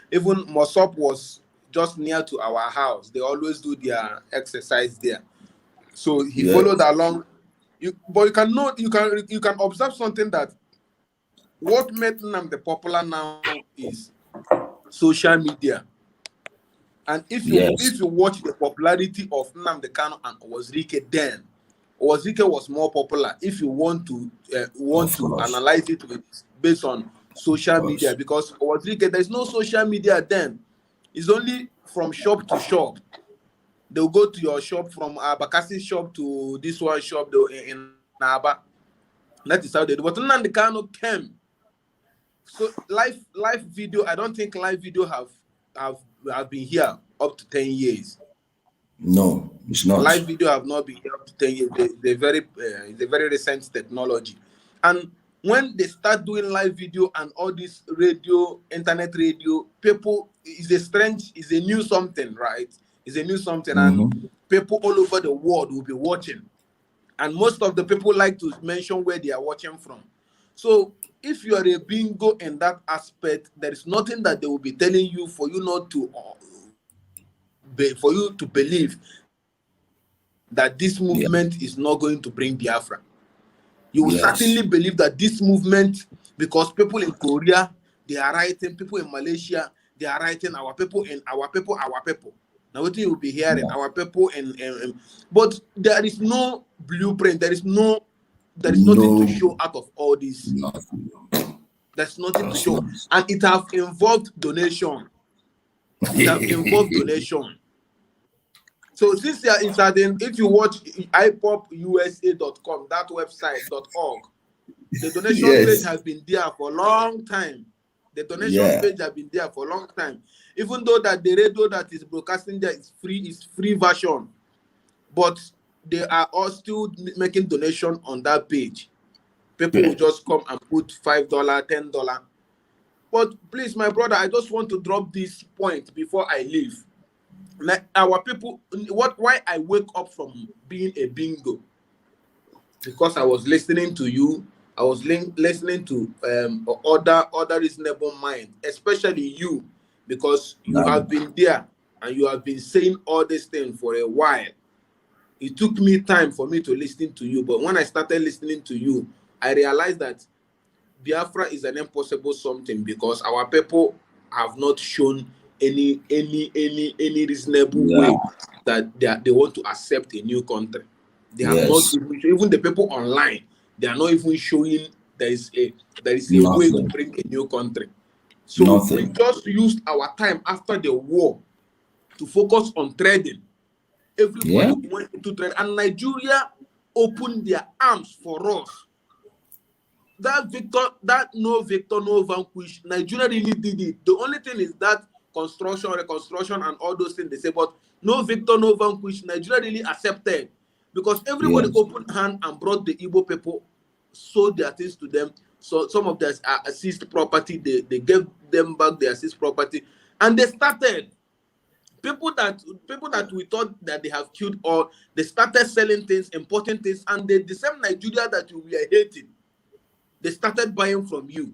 even Mosop was just near to our house. They always do their exercise there. So he followed along. But you can observe something, that what made Nnamdi popular now is social media. And if you watch the popularity of Nnamdi Kanu and Owazirike, then Owazirike was more popular. If you want to analyze it based on social media, because Owazirike, there's no social media then. It's only from shop to shop. They'll go to your shop, from Bakasi shop to this one shop in Aba. That is how they do. But Nnamdi Kanu came. So live video, I don't think live video have been here up to 10 years. No, it's not. Live video have not been here up to 10 years. It's a very recent technology. And when they start doing live video and all this radio, internet radio, people, is a new something, right? It's a new something, and people all over the world will be watching. And most of the people like to mention where they are watching from. So if you are a bingo in that aspect, there is nothing that they will be telling you for you not to believe that this movement is not going to bring Biafra. You will certainly believe that this movement, because people in Korea, they are writing, people in Malaysia, they are writing our people. Now what you will be hearing, our people but there is no blueprint, there is nothing to show out of all this. There's nothing to show. And it have involved donation. So since you are inside, if you watch ipopusa.com, that website.org, the donation page has been there for a long time. Even though that the radio that is broadcasting there is free version, but they are all still making donation on that page. People will just come and put $5, $10. But please, my brother, I just want to drop this point before I leave. Like our people, why I wake up from being a bingo, because I was listening to you. I was listening to other reasonable minds, especially you, because you have been there and you have been saying all these things for a while. It took me time for me to listen to you, but when I started listening to you, I realized that Biafra is an impossible something, because our people have not shown any reasonable way that they want to accept a new country. They have not even the people online. They are not even showing there is a way to bring a new country. So we just used our time after the war to focus on trading. Everybody went into trade, and Nigeria opened their arms for us. That no victor, no vanquish, Nigeria really did it. The only thing is that construction, reconstruction, and all those things they say, but no victor, no vanquish, Nigeria really accepted, because everybody opened hand and brought the Igbo people, sold their things to them. So some of their seized property, they gave them back their seized property. And they started. People that we thought that they have killed, or they started selling things, importing things, and the same Nigeria that we are hating, they started buying from you.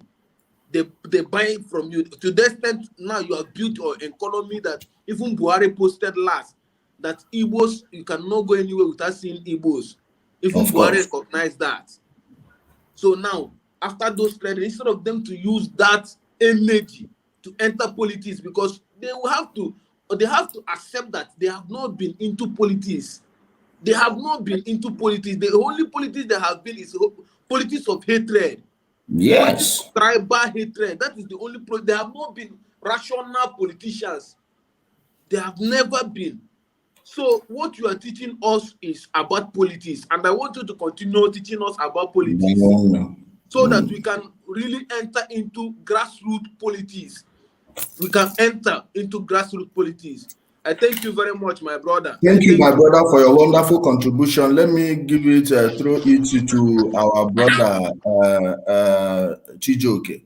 They buy it from you to the extent now you have built your economy that even Buhari posted last that Igbos, you cannot go anywhere without seeing Igbos. Even Buhari recognized that. So now, after those threats, instead of them to use that energy to enter politics, because they have to accept that they have not been into politics. They have not been into politics. The only politics they have been is politics of hatred. Politics of tribal hatred. That is the only they have not been rational politicians. They have never been. So what you are teaching us is about politics, and I want you to continue teaching us about politics so that we can really enter into grassroots politics. We can enter into grassroots politics. I thank you very much, my brother. Thank you, my brother, for your wonderful contribution. Let me give it, throw it to our brother, Chijoke.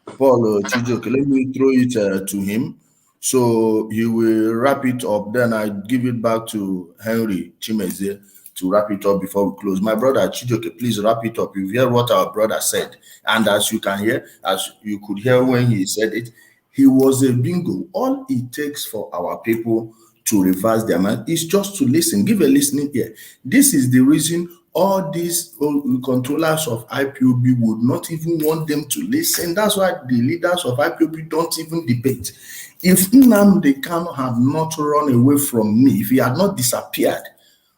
Paul Chijoke. Let me throw it to him. So he will wrap it up. Then I give it back to Henry Chimeze to wrap it up before we close. My brother Chijoke, please wrap it up. You hear what our brother said. And as you can hear, as you could hear when he said it, he was a bingo. All it takes for our people to reverse their mind is just to listen. Give a listening ear. This is the reason all these controllers of IPOB would not even want them to listen. That's why the leaders of IPOB don't even debate. If Nnamdi Kanu had not run away from me, if he had not disappeared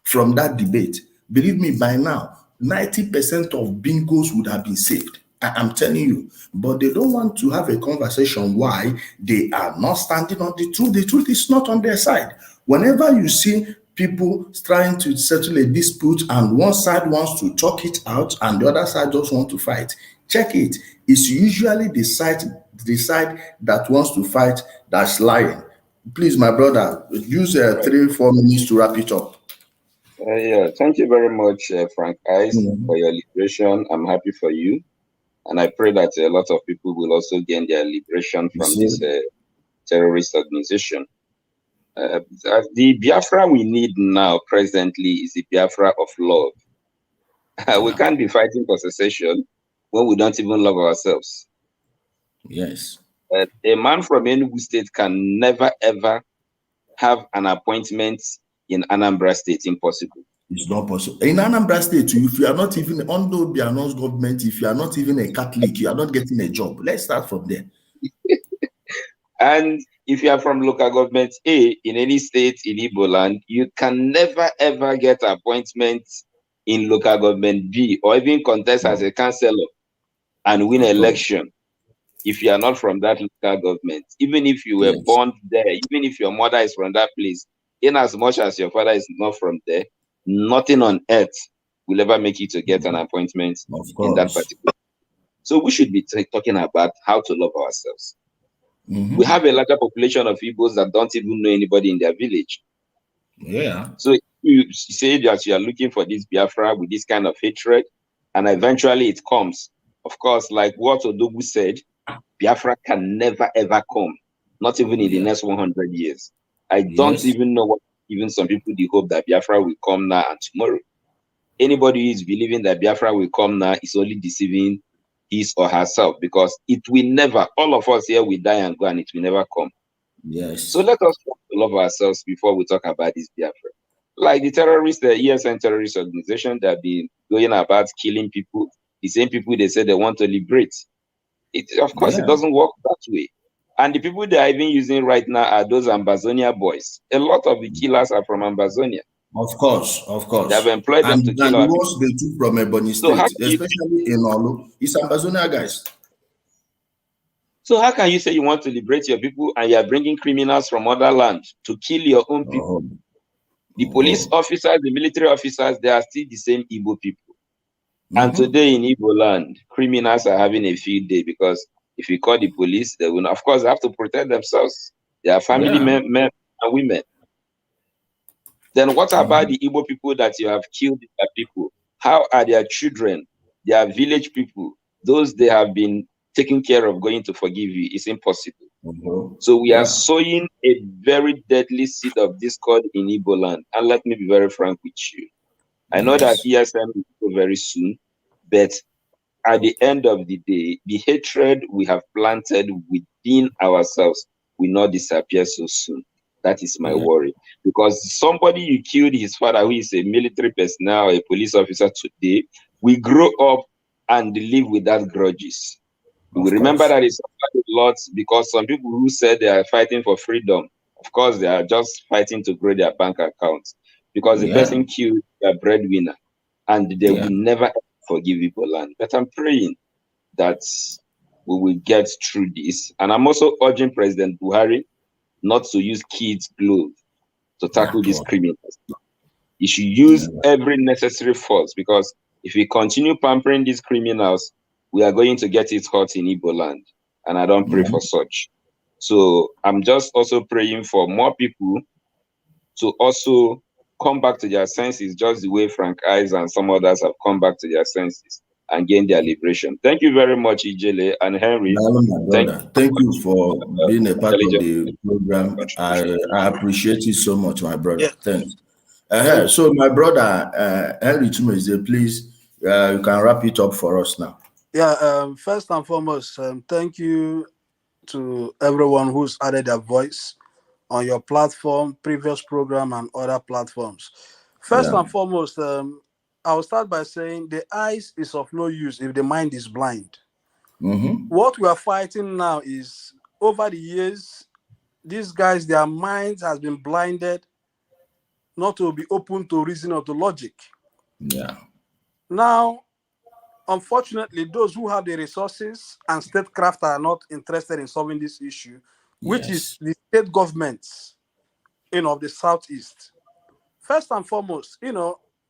from that debate, believe me, by now, 90% of bingos would have been saved. I'm telling you. But they don't want to have a conversation why they are not standing on the truth is not on their side. Whenever you see people trying to settle a dispute and one side wants to talk it out and the other side just want to fight, check it. It's usually the side that wants to fight that's lying. Please, my brother, use 3-4 minutes to wrap it up. Yeah, thank you very much, Frank Ice, for your liberation. I'm happy for you. And I pray that a lot of people will also gain their liberation from this terrorist organization. The Biafra we need now presently is the Biafra of love. We can't be fighting for secession when we don't even love ourselves. Yes. A man from Enugu State can never ever have an appointment in Anambra State. Impossible. It's not possible. In Anambra State, if you are not even under Biano's government, if you are not even a Catholic, you are not getting a job. Let's start from there. And if you are from local government A in any state in Igbo land, you can never ever get appointment in local government B or even contest as a councillor and win election if you are not from that local government. Even if you were born there, even if your mother is from that place, in as much as your father is not from there, nothing on earth will ever make you to get an appointment in that particular. So we should be talking about how to love ourselves. We have a larger population of Igbos that don't even know anybody in their village. Yeah. So you say that you are looking for this Biafra with this kind of hatred, and eventually it comes. Of course, like what Odogwu said, Biafra can never ever come, not even in the next 100 years. I don't even know what even some people they hope that Biafra will come now and tomorrow. Anybody who is believing that Biafra will come now is only deceiving his or herself, because it will never, all of us here will die and go, and it will never come. Yes. So let us love ourselves before we talk about this Biafra. Like the terrorists, the ESN terrorist organization that have been going about killing people, the same people they say they want to liberate. Of course, it doesn't work that way. And the people they are even using right now are those Ambazonia boys. A lot of the killers are from Ambazonia. Of course. They have employed them to kill and our the ones they took from Ebony State, especially in Orlu, it's Ambazonia guys. So how can you say you want to liberate your people and you are bringing criminals from other land to kill your own people? The police officers, the military officers, they are still the same Igbo people. And today in Igbo land, criminals are having a field day, because if you call the police, they will, of course, have to protect themselves. They are family men and women. Then what about the Igbo people that you have killed their people? How are their children, their village people, those they have been taken care of going to forgive you. It's impossible. So we are sowing a very deadly seed of discord in Igbo land. And let me be very frank with you. I know that ESM will go very soon, but at the end of the day, the hatred we have planted within ourselves will not disappear so soon. That is my worry. Because somebody you killed his father, who is a military personnel, a police officer today, we grow up and live without grudges. We remember that it's a lot, because some people who said they are fighting for freedom, of course, they are just fighting to grow their bank accounts, because the person killed their breadwinner, and they will never forgive Igbo land. But I'm praying that we will get through this. And I'm also urging President Buhari not to use kids' glove to tackle these criminals. He should use every necessary force, because if we continue pampering these criminals, we are going to get it hot in Igbo land. And I don't pray for such. So I'm just also praying for more people to also come back to their senses, just the way Frank Eyes and some others have come back to their senses and gain their liberation. Thank you very much, Ijele and Henry. Thank you for being a part of the program. I appreciate it so much, my brother. Thanks. So, my brother, Henry Tumeze, please, you can wrap it up for us now. Yeah, first and foremost, thank you to everyone who's added their voice on your platform, previous program, and other platforms. First and foremost, I'll start by saying the eyes is of no use if the mind is blind. What we are fighting now is, over the years, these guys, their minds has been blinded not to be open to reason or to logic. Now, unfortunately, those who have the resources and statecraft are not interested in solving this issue, which is the state governments, of the Southeast. First and foremost,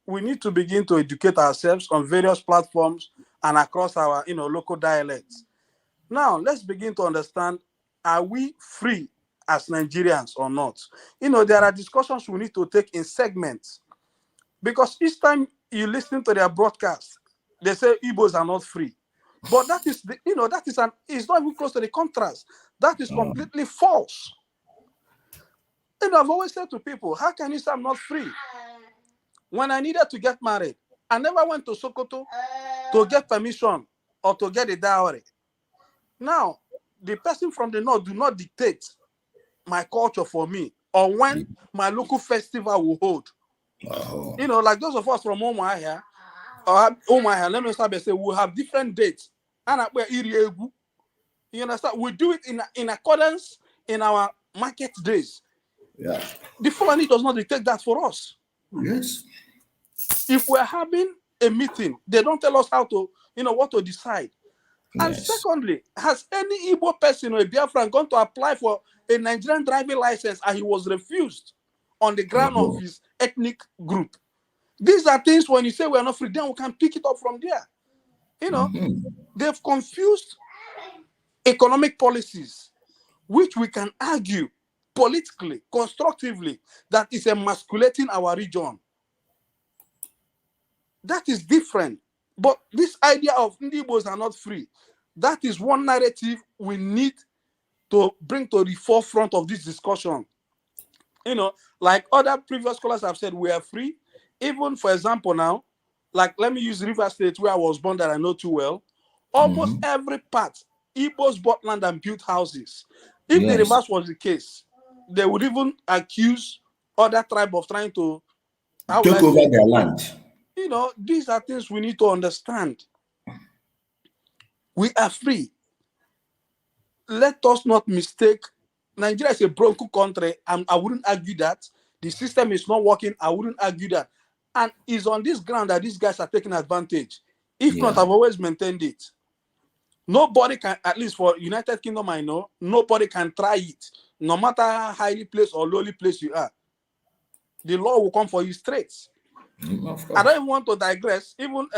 we need to begin to educate ourselves on various platforms and across our, local dialects. Now, let's begin to understand, are we free as Nigerians or not? There are discussions we need to take in segments, because each time you listen to their broadcast, they say Igbos are not free. But that is, it's not even close to the contrast. That is completely false. I've always said to people, how can you say I'm not free? When I needed to get married, I never went to Sokoto to get permission or to get a dowry. Now, the person from the north do not dictate my culture for me, or when my local festival will hold. Like those of us from Umuahia, let me start by saying we'll have different dates. You understand? We do it in accordance in our market days. The Fulani does not dictate that for us. If we're having a meeting, they don't tell us how to, what to decide. And secondly, has any Igbo person or a Biafran gone to apply for a Nigerian driving license and he was refused on the ground of his ethnic group? These are things, when you say we're not free, then we can pick it up from there. They've confused economic policies, which we can argue politically, constructively, that is emasculating our region. That is different. But this idea of Igbos are not free, that is one narrative we need to bring to the forefront of this discussion. Like other previous scholars have said, we are free. Even, for example, now, like, let me use River State, where I was born, that I know too well. Almost every part, Igbos bought land and built houses. If the reverse was the case, they would even accuse other tribe of trying to take over their land. These are things we need to understand. We are free. Let us not mistake. Nigeria is a broken country, and I wouldn't argue that. The system is not working, I wouldn't argue that. And it's on this ground that these guys are taking advantage. If not, I've always maintained it. Nobody can, at least for United Kingdom, I know, nobody can try it. No matter how highly placed or lowly placed you are. The law will come for you straight. I don't even want to digress. Even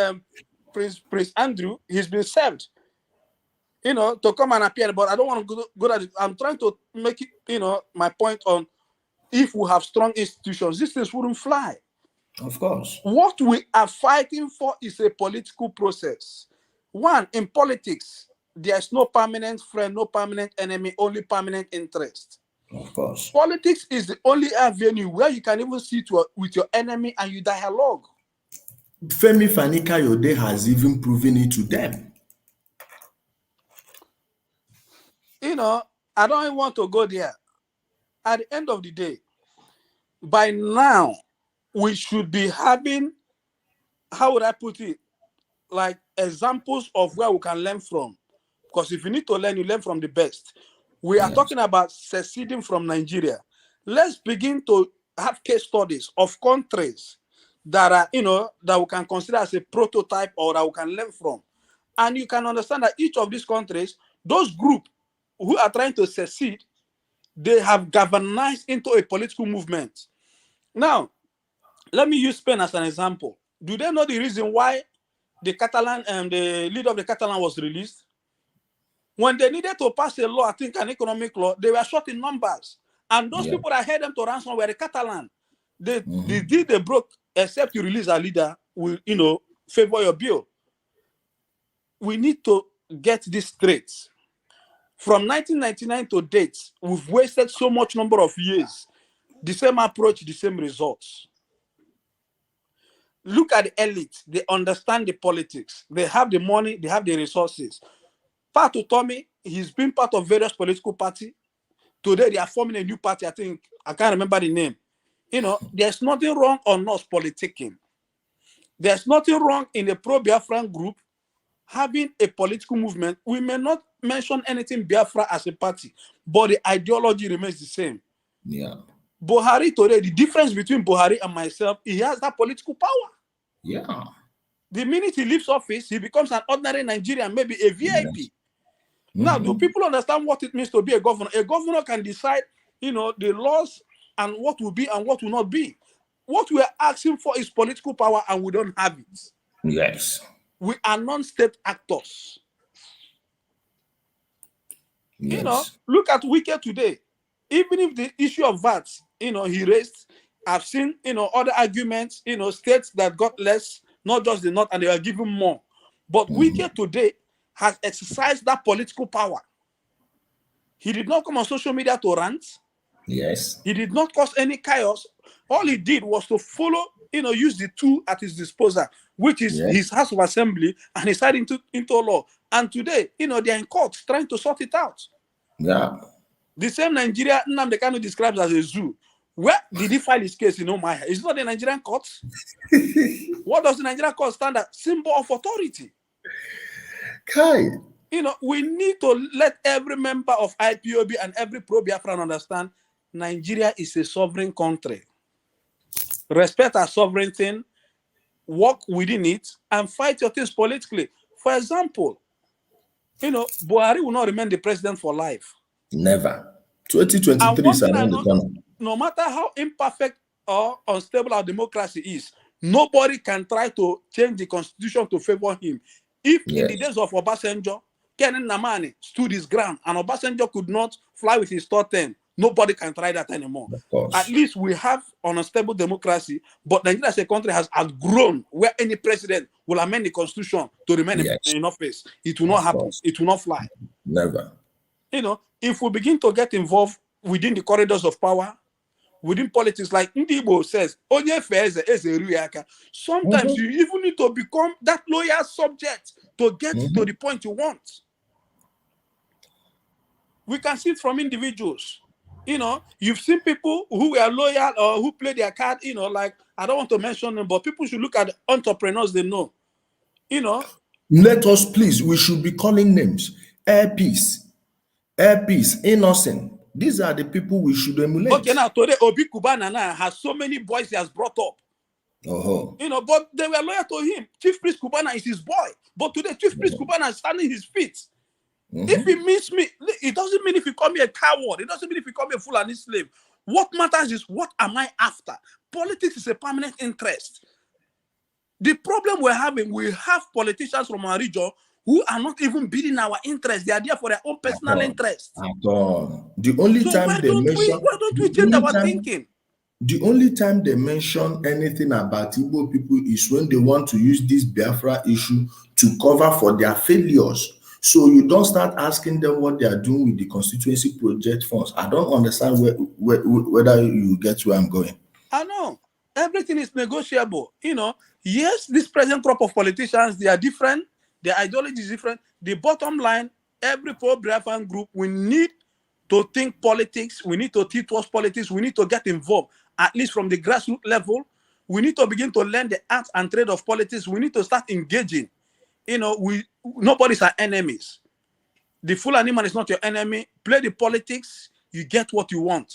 Prince Andrew, he's been served, to come and appear, but I don't want to go at it. I'm trying to make it, my point on, if we have strong institutions, these things wouldn't fly. Of course. What we are fighting for is a political process. One, in politics, there's no permanent friend, no permanent enemy, only permanent interest. Of course. Politics is the only avenue where you can even sit with your enemy and you dialogue. Femi Fani-Kayode has even proven it to them. You know, I don't even want to go there. At the end of the day, by now, we should be having, how would I put it, like examples of where we can learn from. Because if you need to learn, you learn from the best. We are talking about seceding from Nigeria. Let's begin to have case studies of countries that are, you know, that we can consider as a prototype or that we can learn from. And you can understand that each of these countries, those groups who are trying to secede, they have galvanized into a political movement. Now, let me use Spain as an example. Do they know the reason why the Catalan and the leader of the Catalan was released? When they needed to pass a law, I think an economic law, they were short in numbers. And those people that held them to ransom were the Catalan. The deal they broke, except you release a leader, will, you know, favor your bill. We need to get this straight. From 1999 to date, we've wasted so much number of years. The same approach, the same results. Look at the elite. They understand the politics. They have the money. They have the resources. Pat Utomi, he's been part of various political parties. Today, they are forming a new party. I think, I can't remember the name. You know, there's nothing wrong on us politicking. There's nothing wrong in the pro-Biafran group having a political movement. We may not mention anything Biafra as a party, but the ideology remains the same. Yeah. Buhari today, the difference between Buhari and myself, he has that political power. Yeah. The minute he leaves office, he becomes an ordinary Nigerian, maybe a VIP. Yes. Now, do people understand what it means to be a governor? A governor can decide, you know, the laws and what will be and what will not be. What we are asking for is political power, and we don't have it. Yes. We are non-state actors. Yes. You know, look at Wike today. Even if the issue of VAT, you know, he raised, I've seen, you know, other arguments, you know, states that got less, not just the North, and they are given more. But Wike today has exercised that political power. He did not come on social media to rant. Yes. He did not cause any chaos. All he did was to follow, you know, use the tool at his disposal, which is his House of Assembly, and he signed into law. And today, you know, they're in court trying to sort it out. Yeah. The same Nigeria, Nnamdi Kanu describes as a zoo. Where did he file his case in Omaya? It's not the Nigerian court. What does the Nigerian court stand as? Symbol of authority. Kai. You know, we need to let every member of IPOB and every pro-Biafran understand Nigeria is a sovereign country. Respect our sovereignty, work within it, and fight your things politically. For example, you know, Buhari will not remain the president for life. Never. 2023 is around the corner. No matter how imperfect or unstable our democracy is, nobody can try to change the constitution to favor him. If in the days of Obasanjo, Ken Namani stood his ground and Obasanjo could not fly with his top 10, nobody can try that anymore. At least we have an unstable democracy, but Nigeria as a country has outgrown where any president will amend the constitution to remain in office. It will not happen. It will not fly. Never. You know, if we begin to get involved within the corridors of power, within politics, like Ndibo says, sometimes you even need to become that loyal subject to get to the point you want. We can see it from individuals. You know, you've seen people who were loyal or who play their card, you know, like, I don't want to mention them, but people should look at the entrepreneurs they know. You know. Let us please, we should be calling names. Air Peace, Innocent. These are the people we should emulate. Okay, now today Obi Kubana has so many boys he has brought up. You know, but they were loyal to him. Chief Priest Kubana is his boy. But today, Chief Priest Kubana is standing his feet. If he meets me, it doesn't mean if you call me a coward. It doesn't mean if you call me a Fulani slave. What matters is what am I after? Politics is a permanent interest. The problem we're having, we have politicians from our region who are not even bidding our interest. They are there for their own personal interest. The only time why don't we change our thinking? The only time they mention anything about Igbo people is when they want to use this Biafra issue to cover for their failures. So you don't start asking them what they are doing with the constituency project funds. I don't understand whether you get where I'm going. I know. Everything is negotiable. Yes, this present crop of politicians, they are different. Their ideology is different. The bottom line, every pro-Biafran group, we need to think politics. We need to teach us politics. We need to get involved, at least from the grassroots level. We need to begin to learn the art and trade of politics. We need to start engaging. Nobody's our enemies. The Fulani man is not your enemy. Play the politics, you get what you want.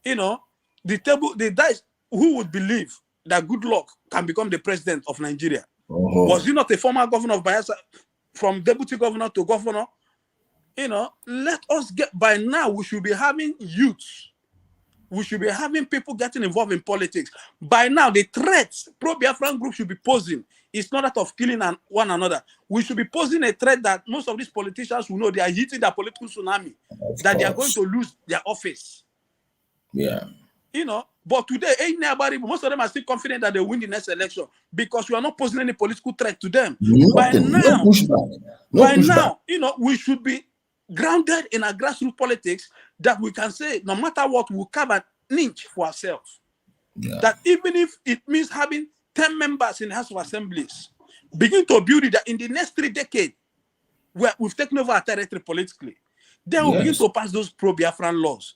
The dice, who would believe that Good Luck can become the president of Nigeria? Was he not a former governor of Bayelsa, from deputy governor to governor? Let us by now, we should be having youths. We should be having people getting involved in politics. By now, the threats pro-Biafran group should be posing. It's not that of killing one another. We should be posing a threat that most of these politicians will know they are hitting their political tsunami, that they are going to lose their office. Yeah. But today, most of them are still confident that they win the next election because we are not posing any political threat to them. Nothing, no pushback. By now, we should be grounded in our grassroots politics, that we can say, no matter what, we'll carve an inch for ourselves. Yeah. That even if it means having 10 members in the House of Assemblies, begin to build it that in the next 3 decades, where we've taken over our territory politically, then we'll begin to pass those pro-Biafran laws.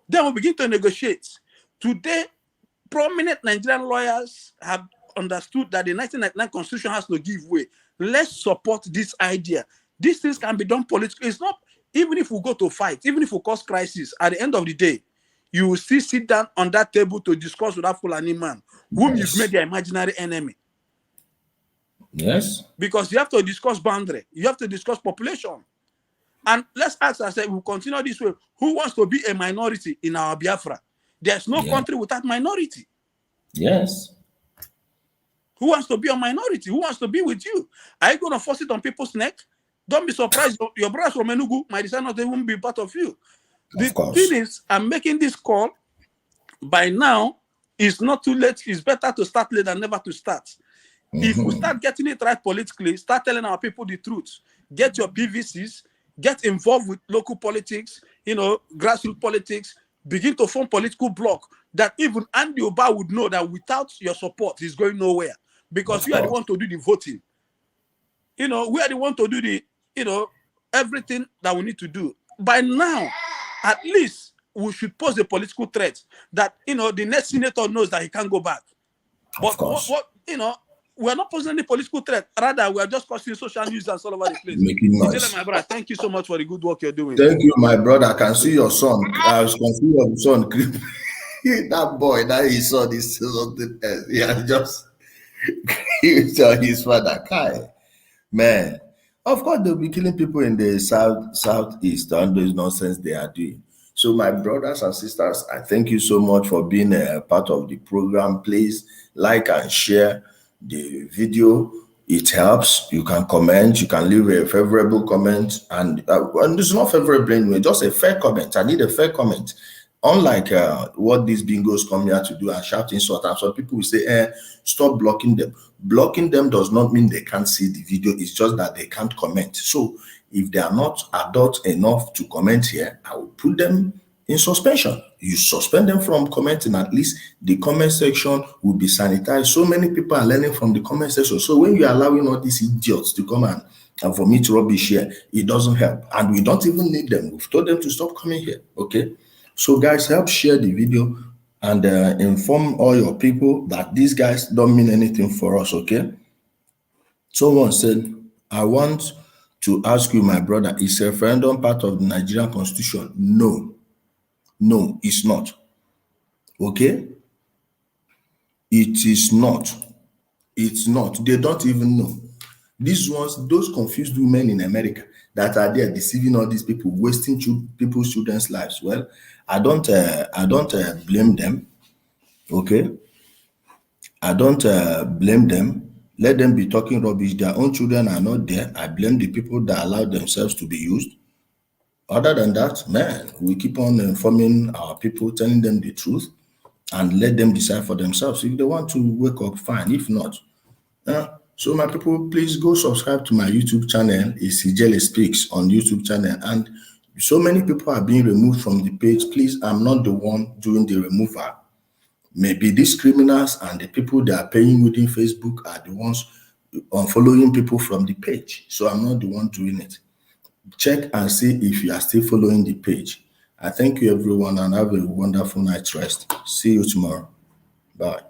Then we'll begin to negotiate. Today, prominent Nigerian lawyers have understood that the 1999 Constitution has to give way. Let's support this idea. These things can be done politically. It's not, even if we go to fight, even if we cause crisis, at the end of the day, you will still sit down on that table to discuss with that Fulani man, whom you've made your imaginary enemy. Yes. Because you have to discuss boundary. You have to discuss population. And let's ask ourselves, we'll continue this way. Who wants to be a minority in our Biafra? There's no country without minority. Yes. Who wants to be a minority? Who wants to be with you? Are you going to force it on people's neck? Don't be surprised. Your brothers from Enugu might decide not to even be part of you. The thing is, I'm making this call. By now, it's not too late. It's better to start late than never to start. If we start getting it right politically, start telling our people the truth. Get your PVCs, get involved with local politics, grassroots politics, begin to form political bloc that even Andy Oba would know that without your support, he's going nowhere. Because we are the one to do the voting. We are the one to do the, everything that we need to do. By now, at least we should pose a political threat that, the next senator knows that he can't go back. But we're not posing any political threat. Rather, we are just causing social news all over the place. Making noise. My brother, thank you so much for the good work you're doing. Thank you, my brother. I can see your son. I can see your son. That boy, that he saw this something else. Yeah, just tell his father, Kai. Man, of course they'll be killing people in the southeast and those nonsense they are doing. So my brothers and sisters, I thank you so much for being a part of the program. Please like and share the video. It helps. You can comment. You can leave a favorable comment, and it's not favorable anyway, just a fair comment. I need a fair comment. Unlike what these bingos come here to do and shout insult, and some people will say, stop blocking them. Blocking them does not mean they can't see the video. It's just that they can't comment. So if they are not adult enough to comment here, I will put them in suspension. You suspend them from commenting. At least the comment section will be sanitized. So many people are learning from the comment section. So when you're allowing all these idiots to come and vomit rubbish here, it doesn't help. And we don't even need them. We've told them to stop coming here. Okay. So guys, help share the video and inform all your people that these guys don't mean anything for us, okay? Someone said, I want to ask you, my brother, is a referendum part of the Nigerian Constitution? No. No, it's not. Okay? It is not. It's not. They don't even know. These ones, those confused women in America that are there deceiving all these people, wasting people's children's lives. Well, I don't blame them. Okay, I don't blame them. Let them be talking rubbish. Their own children are not there. I blame the people that allow themselves to be used. Other than that, man, we keep on informing our people, telling them the truth, and let them decide for themselves. If they want to wake up, fine. If not, So my people, please go subscribe to my YouTube channel. It's Ijele Speaks on YouTube channel. And so many people are being removed from the page. Please, I'm not the one doing the removal. Maybe these criminals and the people that are paying within Facebook are the ones unfollowing people from the page. So I'm not the one doing it. Check and see if you are still following the page. I thank you everyone and have a wonderful night's rest. See you tomorrow. Bye.